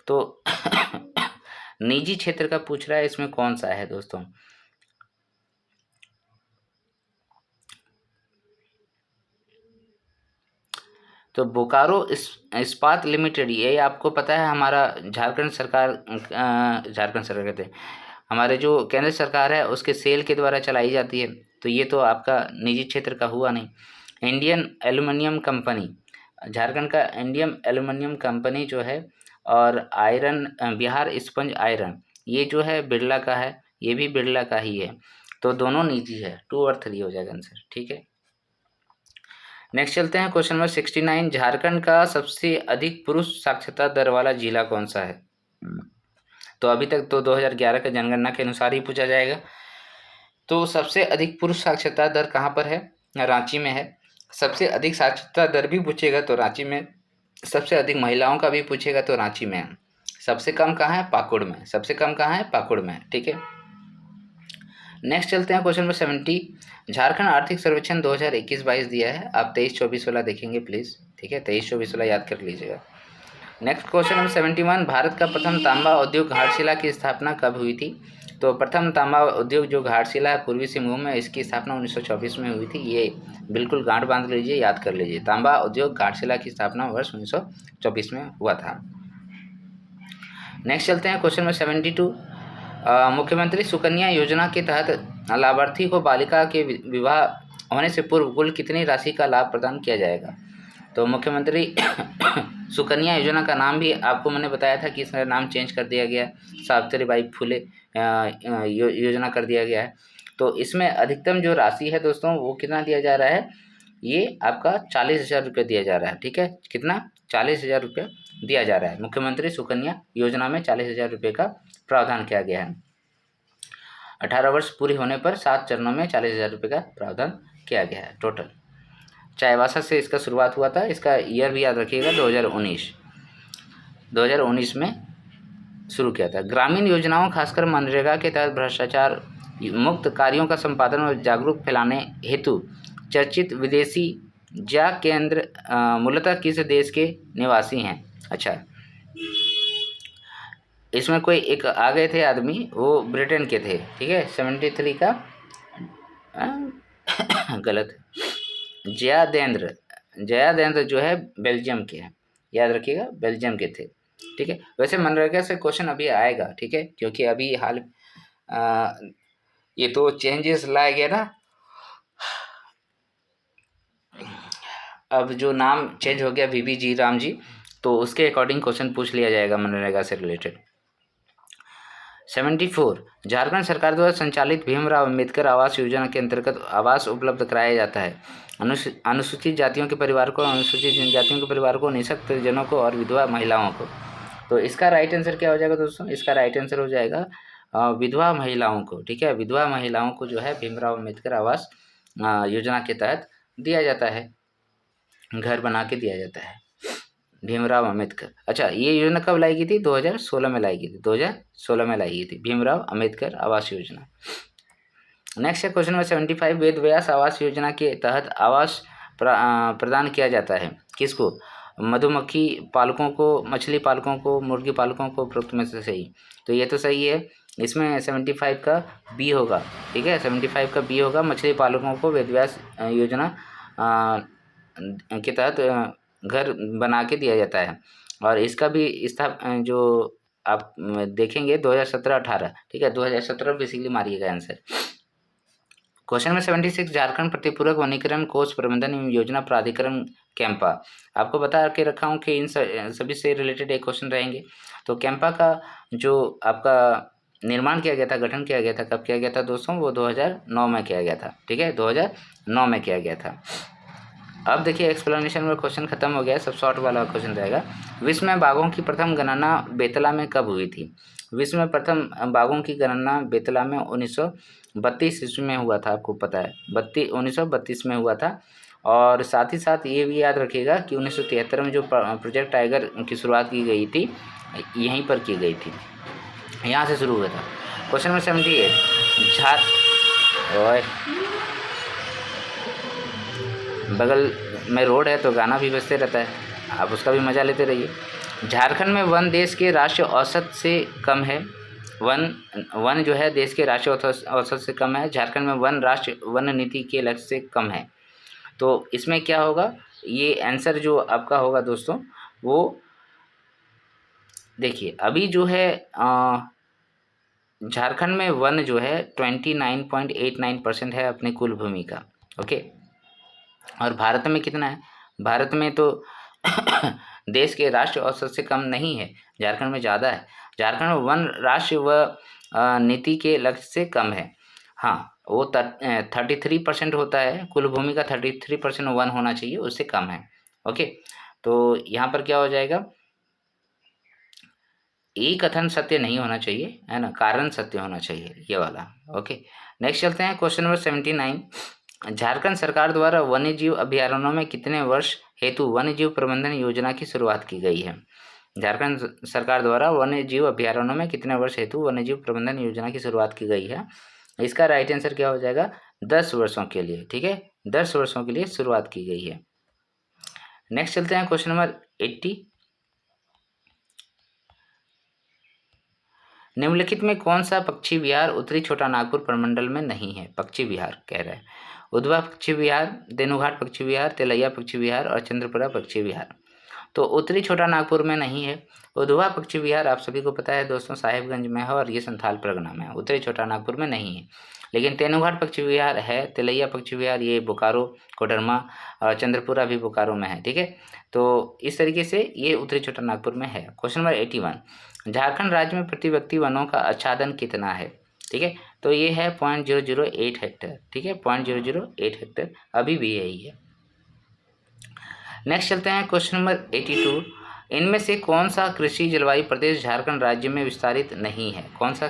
तो निजी क्षेत्र का पूछ रहा है, इसमें कौन सा है दोस्तों? तो बोकारो इस्पात लिमिटेड, ये आपको पता है हमारा झारखंड सरकार कहते हैं, हमारे जो केंद्र सरकार है उसके सेल के द्वारा चलाई जाती है। तो ये तो आपका निजी क्षेत्र का हुआ नहीं। इंडियन एल्युमिनियम कंपनी, झारखंड का इंडियन एल्युमिनियम कंपनी जो है, और आयरन बिहार स्पंज आयरन, ये जो है बिरला का है, ये भी बिरला का ही है। तो दोनों निजी है, 2 और 3 हो जाएगा आंसर, ठीक है। नेक्स्ट चलते हैं, क्वेश्चन नंबर 69। झारखंड का सबसे अधिक पुरुष साक्षरता दर वाला जिला कौन सा है? तो अभी तक तो 2011 के जनगणना के अनुसार ही पूछा जाएगा। तो सबसे अधिक पुरुष साक्षरता दर कहाँ पर है? रांची में है। सबसे अधिक साक्षरता दर भी पूछेगा तो रांची में, सबसे अधिक महिलाओं का भी पूछेगा तो रांची में है। सबसे कम कहाँ है? पाकुड़ में। सबसे कम कहाँ है? पाकुड़ में, ठीक है। नेक्स्ट चलते हैं, क्वेश्चन नंबर 70। झारखंड आर्थिक सर्वेक्षण 2021-22 दिया है, आप 23-24 वाला देखेंगे प्लीज़, ठीक है, 23-24 वाला याद कर लीजिएगा। Next question number 71। भारत का प्रथम तांबा उद्योग घाटशिला की स्थापना कब हुई थी? तो प्रथम तांबा उद्योग जो घाटशिला है पूर्वी सिंहभूम में, इसकी स्थापना 1924 में हुई थी। ये बिल्कुल गांठ बांध लीजिए, याद कर लीजिए। तांबा उद्योग घाटशिला की स्थापना वर्ष 1924 में हुआ था। नेक्स्ट चलते हैं, क्वेश्चन नंबर 72। मुख्यमंत्री सुकन्या योजना के तहत लाभार्थी को बालिका के विवाह होने से पूर्व कुल कितनी राशि का लाभ प्रदान किया जाएगा? तो मुख्यमंत्री सुकन्या योजना का नाम भी आपको मैंने बताया था कि इसका नाम चेंज कर दिया गया, सावित्रीबाई फुले योजना कर दिया गया है। तो इसमें अधिकतम जो राशि है दोस्तों वो कितना दिया जा रहा है? ये आपका 40,000 रुपये दिया जा रहा है। ठीक है, कितना? 40,000 रुपये दिया जा रहा है। मुख्यमंत्री सुकन्या योजना में 40,000 रुपये का प्रावधान किया गया है। 18 वर्ष पूरे होने पर 7 चरणों में 40,000 रुपये का प्रावधान किया गया है टोटल। चाईबासा से इसका शुरुआत हुआ था। इसका ईयर भी याद रखिएगा, 2019 में शुरू किया था। ग्रामीण योजनाओं खासकर मनरेगा के तहत भ्रष्टाचार मुक्त कार्यों का संपादन और जागरूक फैलाने हेतु चर्चित विदेशी जा केंद्र मूलतः किस देश के निवासी हैं? अच्छा, इसमें कोई एक आ गए थे आदमी, वो ब्रिटेन के थे। ठीक है, 73 का गलत, जयादेंद्र जो है बेल्जियम के हैं, याद रखिएगा, बेल्जियम के थे। ठीक है, वैसे मनरेगा से क्वेश्चन अभी आएगा। ठीक है, क्योंकि अभी हाल ये तो चेंजेस लाया गया ना, अब जो नाम चेंज हो गया वीबी जी राम जी, तो उसके अकॉर्डिंग क्वेश्चन पूछ लिया जाएगा मनरेगा से रिलेटेड। 74 झारखंड सरकार द्वारा संचालित भीमराव अंबेडकर आवास योजना के अंतर्गत आवास उपलब्ध कराया जाता है अनुसूचित जातियों के परिवार को, अनुसूचित जनजातियों के परिवार को, निःशक्त जनों को और विधवा महिलाओं को। तो इसका राइट आंसर क्या हो जाएगा दोस्तों? इसका राइट आंसर हो जाएगा विधवा महिलाओं को। ठीक है, विधवा महिलाओं को जो है भीमराव अंबेडकर आवास योजना के तहत दिया जाता है, घर बना के दिया जाता है, भीमराव अंबेडकर। अच्छा, ये योजना कब लाई गई थी? 2016 में लाई गई थी, 2016 में लाई गई थी भीमराव अंबेडकर आवास योजना। नेक्स्ट है क्वेश्चन नंबर 75 वेद व्यास आवास योजना के तहत आवास प्रदान किया जाता है किसको? मधुमक्खी पालकों को, मछली पालकों को, मुर्गी पालकों को, उपरोक्त में से सही। तो ये तो सही है, इसमें 75 का बी होगा। ठीक है, 75 का बी होगा, मछली पालकों को वेद व्यास योजना के तहत घर बना के दिया जाता है। और इसका भी जो आप देखेंगे 2017-18। ठीक है, 2017 बेसिकली मारिएगा आंसर। क्वेश्चन नंबर 76 झारखंड प्रतिपूरक वनीकरण कोष प्रबंधन एवं योजना प्राधिकरण कैंपा। आपको बता के रखा हूँ कि इन सभी से रिलेटेड एक क्वेश्चन रहेंगे। तो कैंपा का जो आपका निर्माण किया गया था, गठन किया गया था, कब किया गया था दोस्तों? वो 2009 में किया गया था। ठीक है, 2009 में किया गया था। अब देखिए एक्सप्लेनेशन में क्वेश्चन खत्म हो गया, सब शॉर्ट वाला क्वेश्चन रहेगा। विश्व में बाघों की प्रथम गणना बेतला में कब हुई थी? विश्व में प्रथम बाघों की गणना बेतला में 1932 ईस्वी में हुआ था। आपको पता है 1932 में हुआ था। और साथ ही साथ ये भी याद रखिएगा कि 1973 में जो प्रोजेक्ट टाइगर की शुरुआत की गई थी, यहीं पर की गई थी, यहाँ से शुरू हुआ था। क्वेश्चन नंबर 78 बगल में रोड है तो गाना भी बजते रहता है, आप उसका भी मज़ा लेते रहिए। झारखंड में वन देश के राष्ट्रीय औसत से कम है। वन जो है देश के राष्ट्रीय औसत से कम है। झारखंड में वन राष्ट्रीय वन नीति के लक्ष्य से कम है। तो इसमें क्या होगा? ये आंसर जो आपका होगा दोस्तों, वो देखिए अभी जो है झारखंड में वन जो है 29.89% है अपने कुल भूमि का। ओके, और भारत में कितना है? भारत में तो देश के राष्ट्रीय औसत से कम नहीं है, झारखंड में ज़्यादा है। झारखंड में वन राष्ट्रीय व नीति के लक्ष्य से कम है। हाँ, वो 33% होता है, कुल भूमि का 33% वन होना चाहिए, उससे कम है। ओके, तो यहाँ पर क्या हो जाएगा? एक कथन सत्य नहीं होना चाहिए, है ना, कारण सत्य होना चाहिए, ये वाला। ओके, नेक्स्ट चलते हैं क्वेश्चन नंबर 79। झारखंड सरकार द्वारा वन्य जीव अभयारण्यों में कितने वर्ष हेतु वन्य जीव प्रबंधन योजना की शुरुआत की गई है? झारखंड सरकार द्वारा वन्य जीव अभयारण्यों में कितने वर्ष हेतु वन्य जीव प्रबंधन योजना की शुरुआत की गई है? इसका राइट आंसर क्या हो जाएगा? 10 वर्षों के लिए। ठीक है, 10 वर्षों के लिए शुरुआत की गई है। नेक्स्ट चलते हैं क्वेश्चन नंबर 80। निम्नलिखित में कौन सा पक्षी विहार उत्तरी छोटा नागपुर प्रमंडल में नहीं है? पक्षी विहार कह रहा है, उधवा पक्षी विहार, देनुघाट पक्षी विहार, तेलैया पक्षी विहार और चंद्रपुरा पक्षी विहार। तो उत्तरी छोटा नागपुर में नहीं है। उधवा पक्षी विहार आप सभी को पता है दोस्तों, साहिबगंज में है और ये संथाल परगना में है, उत्तरी छोटा नागपुर में नहीं है। लेकिन तेनुघाट पक्षी विहार है, तेलैया पक्षी विहार ये बोकारो, कोडरमा और चंद्रपुरा भी बोकारो में है। ठीक है, तो इस तरीके से ये उत्तरी छोटा नागपुर में है। Question number 81। झारखंड राज्य में प्रति व्यक्ति वनों का आच्छादन कितना है? ठीक है, तो ये है 0.008 हेक्टेयर। ठीक है, 0.008 हेक्टेयर अभी भी यही है। नेक्स्ट चलते हैं क्वेश्चन नंबर 82। इनमें से कौन सा कृषि जलवायु प्रदेश झारखंड राज्य में विस्तारित नहीं है? कौन सा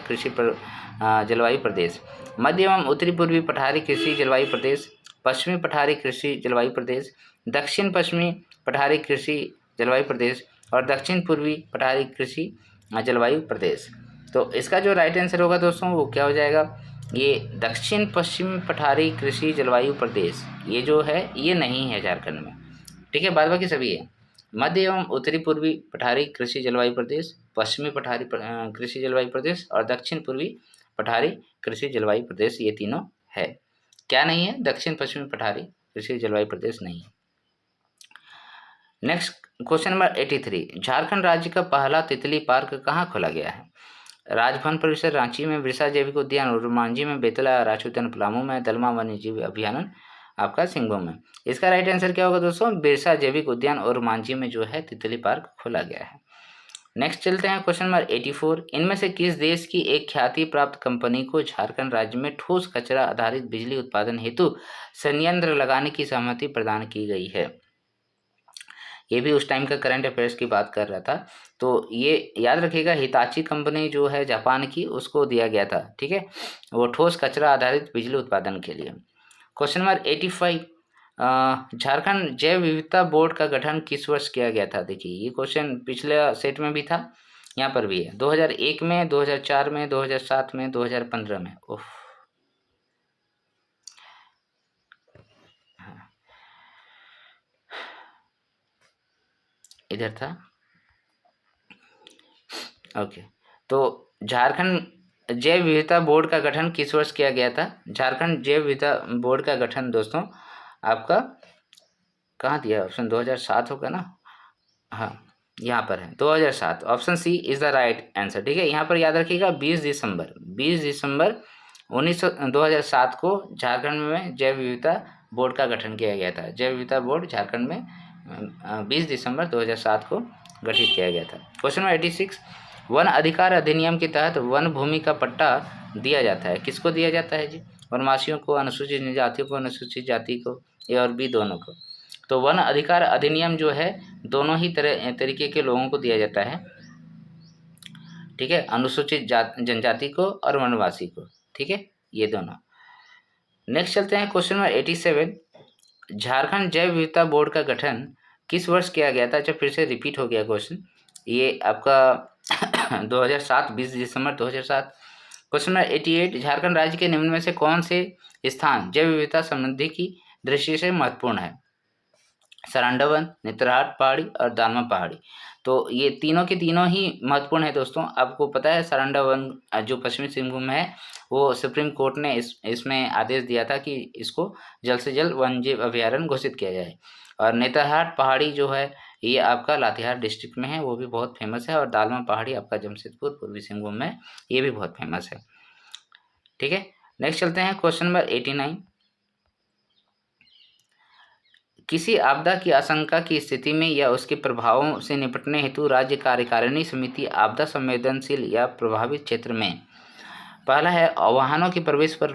जलवायु प्रदेश? मध्य एवं उत्तरी पूर्वी पठारी कृषि जलवायु प्रदेश, पश्चिमी पठारी कृषि जलवायु प्रदेश, दक्षिण पश्चिमी पठारी कृषि जलवायु प्रदेश और दक्षिण पूर्वी पठारी कृषि जलवायु प्रदेश। तो इसका जो राइट आंसर होगा दोस्तों वो क्या हो जाएगा? ये दक्षिण पश्चिम पठारी कृषि जलवायु प्रदेश, ये जो है ये नहीं है झारखंड में। ठीक है, बाद बाकी सभी है। मध्य एवं उत्तरी पूर्वी पठारी कृषि जलवायु प्रदेश, पश्चिमी पठारी कृषि जलवायु प्रदेश और दक्षिण पूर्वी पठारी कृषि जलवायु प्रदेश, ये तीनों है। क्या नहीं है? दक्षिण पश्चिमी पठारी कृषि जलवायु प्रदेश नहीं है। Next question number 83। झारखंड राज्य का पहला तितली पार्क कहाँ खोला गया है? राजभवन परिसर रांची में, बिरसा जैविक उद्यान और मांझी में, बेतला राष्ट्रीय उद्यान पलामू में, दलमा वन्यजीव अभ्यारण्य आपका सिंहभूम में। इसका राइट आंसर क्या होगा दोस्तों? बिरसा जैविक उद्यान और मांझी में जो है तितली पार्क खोला गया है। नेक्स्ट चलते हैं क्वेश्चन नंबर 84। इनमें से किस देश की एक ख्याति प्राप्त कंपनी को झारखंड राज्य में ठोस कचरा आधारित बिजली उत्पादन हेतु संयंत्र लगाने की सहमति प्रदान की गई है? ये भी उस टाइम का करंट अफेयर्स की बात कर रहा था, तो ये याद रखिएगा, हिताची कंपनी जो है जापान की, उसको दिया गया था। ठीक है, वो ठोस कचरा आधारित बिजली उत्पादन के लिए। Question number 85। झारखंड जैव विविधता बोर्ड का गठन किस वर्ष किया गया था? देखिए ये क्वेश्चन पिछले सेट में भी था, यहाँ पर भी है। 2001 में, 2004 में, 2007 में, 2015 में। ओह, इधर था। ओके, तो झारखंड जैव विविधता बोर्ड का गठन किस वर्ष किया गया था? झारखंड जैव विविधता बोर्ड का गठन दोस्तों आपका कहाँ दिया? ऑप्शन 2007 होगा ना? हाँ, यहाँ पर है 2007। Option C is the right answer. ठीक है, यहाँ पर याद रखिएगा 20 दिसंबर 2007 को झारखंड में जैव विविधता बोर्ड का गठन किया गया था। जैव विविधता बोर्ड झारखंड में 20 दिसंबर 2007 को गठित किया गया था। Question number 86। वन अधिकार अधिनियम के तहत वन भूमि का पट्टा दिया जाता है, किसको दिया जाता है जी? वनवासियों को, अनुसूचित जातियों को, अनुसूचित जाति को, ए और बी दोनों को। तो वन अधिकार अधिनियम जो है दोनों ही तरीके के लोगों को दिया जाता है। ठीक है, अनुसूचित जनजाति को और वनवासी को। ठीक है, ये दोनों। नेक्स्ट चलते हैं क्वेश्चन नंबर 87। झारखंड जैव विविधता बोर्ड का गठन किस वर्ष किया गया था? अच्छा, फिर से रिपीट हो गया क्वेश्चन, ये आपका 2007, 20 दिसंबर 2007। Question number 88। झारखंड राज्य के निम्न में से कौन से स्थान जैव विविधता संबंधी की दृष्टि से महत्वपूर्ण है? सरांडावन, नेतरहाट पहाड़ी और दालमा पहाड़ी। तो ये तीनों के तीनों ही महत्वपूर्ण है दोस्तों। आपको पता है सरांडावन जो पश्चिमी सिंहभूम है, वो सुप्रीम कोर्ट ने इसमें आदेश दिया था कि इसको जल्द से जल्द वन्यजीव अभ्यारण्य घोषित किया जाए। और नेतरहाट पहाड़ी जो है ये आपका लातेहार डिस्ट्रिक्ट में है, वो भी बहुत फेमस है। और दालमा पहाड़ी आपका जमशेदपुर पूर्वी सिंहभूम में, ये भी बहुत फेमस है। ठीक है, नेक्स्ट चलते हैं क्वेश्चन नंबर 89। किसी आपदा की आशंका की स्थिति में या उसके प्रभावों से निपटने हेतु राज्य कार्यकारिणी समिति आपदा संवेदनशील या प्रभावित क्षेत्र में, पहला है वाहनों के प्रवेश पर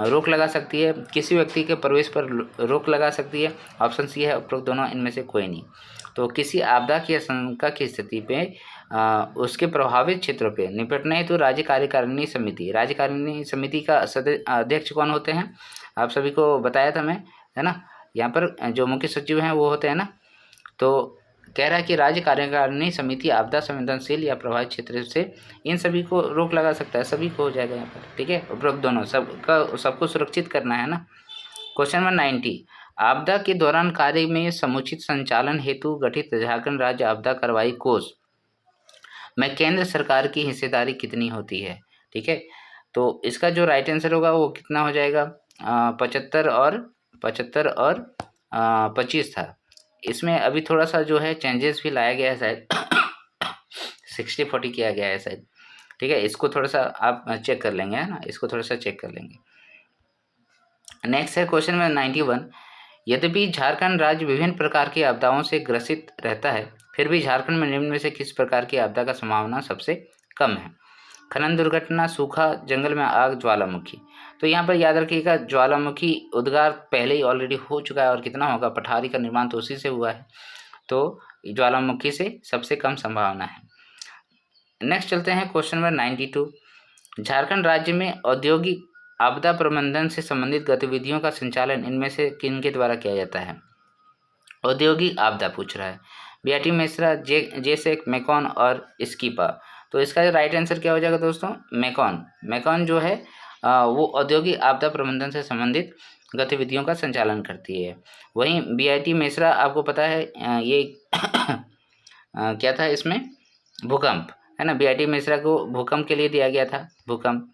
रोक लगा सकती है, किसी व्यक्ति के प्रवेश पर रोक लगा सकती है। ऑप्शन सी है उपरोक्त दोनों इनमें से कोई नहीं। तो किसी आपदा की आशंका की स्थिति पे उसके प्रभावित क्षेत्रों पे निपटने हेतु राज्य कार्यकारिणी समिति का अध्यक्ष कौन होते हैं? आप सभी को बताया था मैं, है ना? यहाँ पर जो मुख्य सचिव हैं वो होते हैं ना। तो कह रहा है कि राज्य कार्यकारिणी समिति आपदा संवेदनशील या प्रभावित क्षेत्र से इन सभी को रोक लगा सकता है, सभी को हो जाएगा यहाँ पर। ठीक है, उपरोक्त दोनों सबको सुरक्षित करना है ना। Question number 90। आपदा के दौरान कार्य में समुचित संचालन हेतु गठित झारखंड राज्य आपदा कार्रवाई कोष में केंद्र सरकार की हिस्सेदारी कितनी होती है? ठीक है, तो इसका जो राइट आंसर होगा वो कितना हो जाएगा? 75 और 25 था। इसमें अभी थोड़ा सा जो है चेंजेस भी लाया गया है, शायद 60-40 किया गया है शायद। ठीक है, इसको थोड़ा सा आप चेक कर लेंगे, है ना? इसको थोड़ा सा चेक कर लेंगे। नेक्स्ट है क्वेश्चन नंबर 91। यद्यपि झारखंड राज्य विभिन्न प्रकार की आपदाओं से ग्रसित रहता है, फिर भी झारखंड में निम्न में से किस प्रकार की आपदा का संभावना सबसे कम है? खनन दुर्घटना, सूखा, जंगल में आग, ज्वालामुखी। तो यहाँ पर याद रखिएगा ज्वालामुखी उद्गार पहले ही ऑलरेडी हो चुका है और कितना होगा, पठारी का निर्माण तो उसी से हुआ है, तो ज्वालामुखी से सबसे कम संभावना है। नेक्स्ट चलते हैं क्वेश्चन नंबर 92। झारखंड राज्य में औद्योगिक आपदा प्रबंधन से संबंधित गतिविधियों का संचालन इनमें से किन के द्वारा किया जाता है? औद्योगिक आपदा पूछ रहा है, बीआरटी मिश्रा, जेसेक, मेकॉन और स्कीपा। तो इसका राइट आंसर क्या हो जाएगा दोस्तों? मेकॉन। मेकॉन जो है वो औद्योगिक आपदा प्रबंधन से संबंधित गतिविधियों का संचालन करती है। वहीं बीआरटी मिश्रा आपको पता है ये क्या था इसमें, भूकंप है ना, बीआरटी मिश्रा को भूकंप के लिए दिया गया था, भूकंप।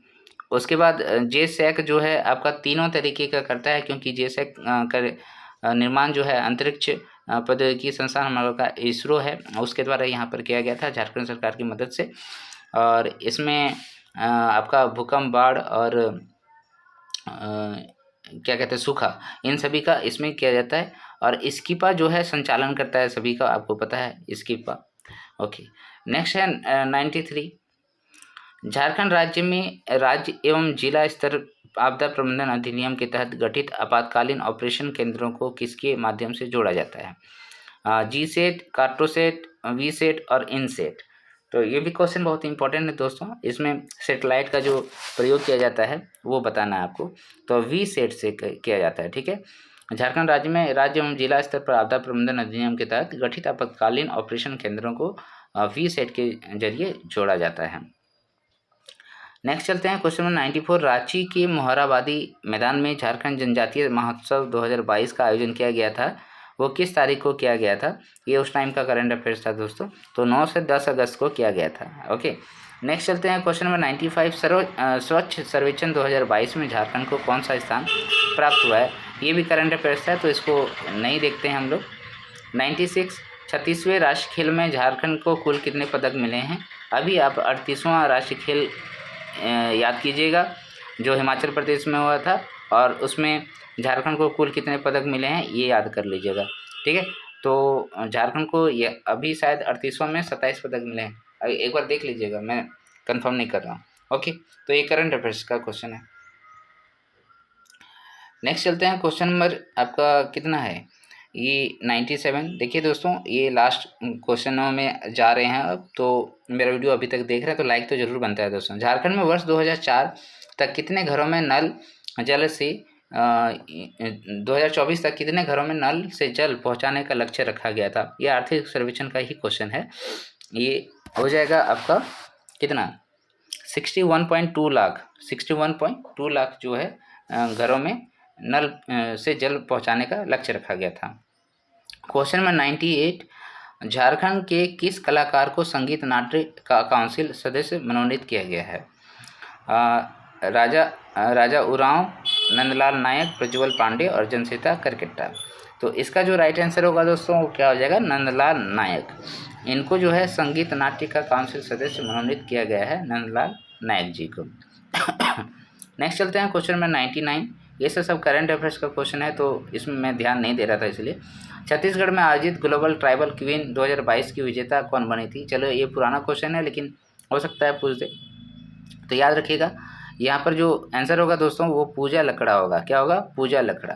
उसके बाद जेसैक जो है आपका तीनों तरीके का करता है, क्योंकि जेसैक का निर्माण जो है अंतरिक्ष प्रौद्योगिकी संस्थान हमारा का इसरो है, उसके द्वारा यहाँ पर किया गया था झारखंड सरकार की मदद से। और इसमें आपका भूकंप, बाढ़ और क्या कहते हैं, सूखा, इन सभी का इसमें किया जाता है। और स्कीपा जो है संचालन करता है सभी का, आपको पता है स्कीपा। ओके, नेक्स्ट है 93। झारखंड राज्य में राज्य एवं जिला स्तर आपदा प्रबंधन अधिनियम के तहत गठित आपातकालीन ऑपरेशन केंद्रों को किसके माध्यम से जोड़ा जाता है? जी सेट, कार्टोसेट, वी सेट और इन सेट। तो ये भी क्वेश्चन बहुत इंपॉर्टेंट है दोस्तों, इसमें सेटेलाइट का जो प्रयोग किया जाता है वो बताना है आपको। तो वी सेट से किया जाता है, ठीक है। झारखंड राज्य में राज्य एवं जिला स्तर पर आपदा प्रबंधन अधिनियम के तहत गठित आपातकालीन ऑपरेशन केंद्रों को वी सेट के जरिए जोड़ा जाता है। नेक्स्ट चलते हैं क्वेश्चन नंबर 94। रांची के मोहराबादी मैदान में झारखंड जनजातीय महोत्सव 2022 का आयोजन किया गया था, वो किस तारीख को किया गया था? ये उस टाइम का करंट अफेयर्स था दोस्तों, तो 9 से 10 अगस्त को किया गया था। ओके, नेक्स्ट चलते हैं क्वेश्चन नंबर 95। स्वच्छ सर्वेक्षण 2022 में झारखंड को कौन सा स्थान प्राप्त हुआ है? ये भी करंट अफेयर्स है, तो इसको नहीं देखते हैं हम लोग। 96। 36वें राष्ट्रीय खेल में झारखंड को कुल कितने पदक मिले हैं? अभी आप 38वां राष्ट्रीय खेल याद कीजिएगा जो हिमाचल प्रदेश में हुआ था, और उसमें झारखंड को कुल कितने पदक मिले हैं ये याद कर लीजिएगा, ठीक है। तो झारखंड को ये अभी शायद 38वां में 27 पदक मिले हैं, एक बार देख लीजिएगा, मैं कंफर्म नहीं कर रहा हूँ। ओके, तो ये करंट अफेयर्स का क्वेश्चन है। नेक्स्ट चलते हैं क्वेश्चन नंबर आपका कितना है, ये 97। देखिए दोस्तों, ये लास्ट क्वेश्चनों में जा रहे हैं अब, तो मेरा वीडियो अभी तक देख रहे हैं तो लाइक तो जरूर बनता है दोस्तों। झारखंड में वर्ष 2004 तक कितने घरों में नल जल से 2024 तक कितने घरों में नल से जल पहुंचाने का लक्ष्य रखा गया था? ये आर्थिक सर्वेक्षण का ही क्वेश्चन है। ये हो जाएगा आपका कितना, 61.2 लाख, 61.2 लाख जो है घरों में नल से जल पहुंचाने का लक्ष्य रखा गया था। Question number 98। झारखंड के किस कलाकार को संगीत नाट्य का काउंसिल सदस्य मनोनीत किया गया है? राजा उरांव, नंदलाल नायक, प्रज्वल पांडे और जनसेता करकेट्टा। तो इसका जो राइट आंसर होगा दोस्तों वो क्या हो जाएगा, नंदलाल नायक। इनको जो है संगीत नाट्य का काउंसिल सदस्य मनोनीत किया गया है, नंदलाल नायक जी को। नेक्स्ट चलते हैं क्वेश्चन नंबर 99। ये सब करंट अफेयर्स का क्वेश्चन है, तो इसमें मैं ध्यान नहीं दे रहा था इसलिए। छत्तीसगढ़ में आयोजित ग्लोबल ट्राइबल क्वीन 2022 की विजेता कौन बनी थी? चलो ये पुराना क्वेश्चन है लेकिन हो सकता है पूछ दे, तो याद रखिएगा यहाँ पर जो आंसर होगा दोस्तों वो पूजा लकड़ा होगा। क्या होगा? पूजा लकड़ा।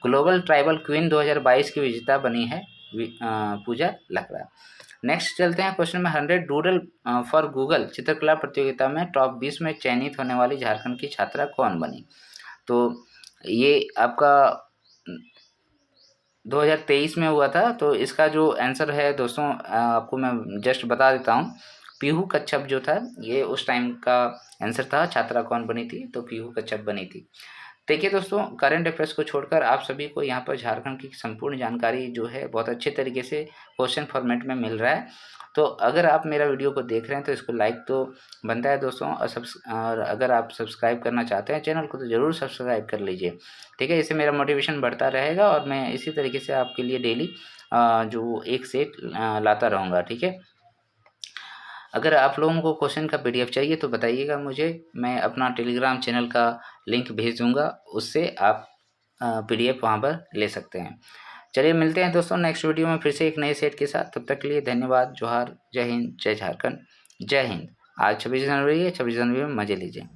ग्लोबल ट्राइबल क्वीन 2022 की विजेता बनी है पूजा लकड़ा। नेक्स्ट चलते हैं क्वेश्चन में 100। डूडल फॉर गूगल चित्रकला प्रतियोगिता में टॉप 20 में चयनित होने वाली झारखंड की छात्रा कौन बनी? तो ये आपका 2023 में हुआ था, तो इसका जो आंसर है दोस्तों आपको मैं जस्ट बता देता हूँ। पीहू कच्छप जो था ये उस टाइम का आंसर था, छात्रा कौन बनी थी, तो पीहू कच्छप बनी थी। देखिए दोस्तों, करंट अफेयर्स को छोड़कर आप सभी को यहाँ पर झारखंड की संपूर्ण जानकारी जो है बहुत अच्छे तरीके से क्वेश्चन फॉर्मेट में मिल रहा है। तो अगर आप मेरा वीडियो को देख रहे हैं तो इसको लाइक तो बनता है दोस्तों, और अगर आप सब्सक्राइब करना चाहते हैं चैनल को तो ज़रूर सब्सक्राइब कर लीजिए, ठीक है। इससे मेरा मोटिवेशन बढ़ता रहेगा और मैं इसी तरीके से आपके लिए डेली जो एक सेट लाता रहूँगा, ठीक है। अगर आप लोगों को क्वेश्चन का PDF चाहिए तो बताइएगा मुझे, मैं अपना टेलीग्राम चैनल का लिंक भेज दूँगा, उससे आप PDF वहाँ पर ले सकते हैं। चलिए मिलते हैं दोस्तों नेक्स्ट वीडियो में फिर से एक नए सेट के साथ। तब तक के लिए धन्यवाद। जोहार, जय हिंद, जय झारखंड, जय हिंद। आज 26 जनवरी है, 26 जनवरी में मज़े लीजिए।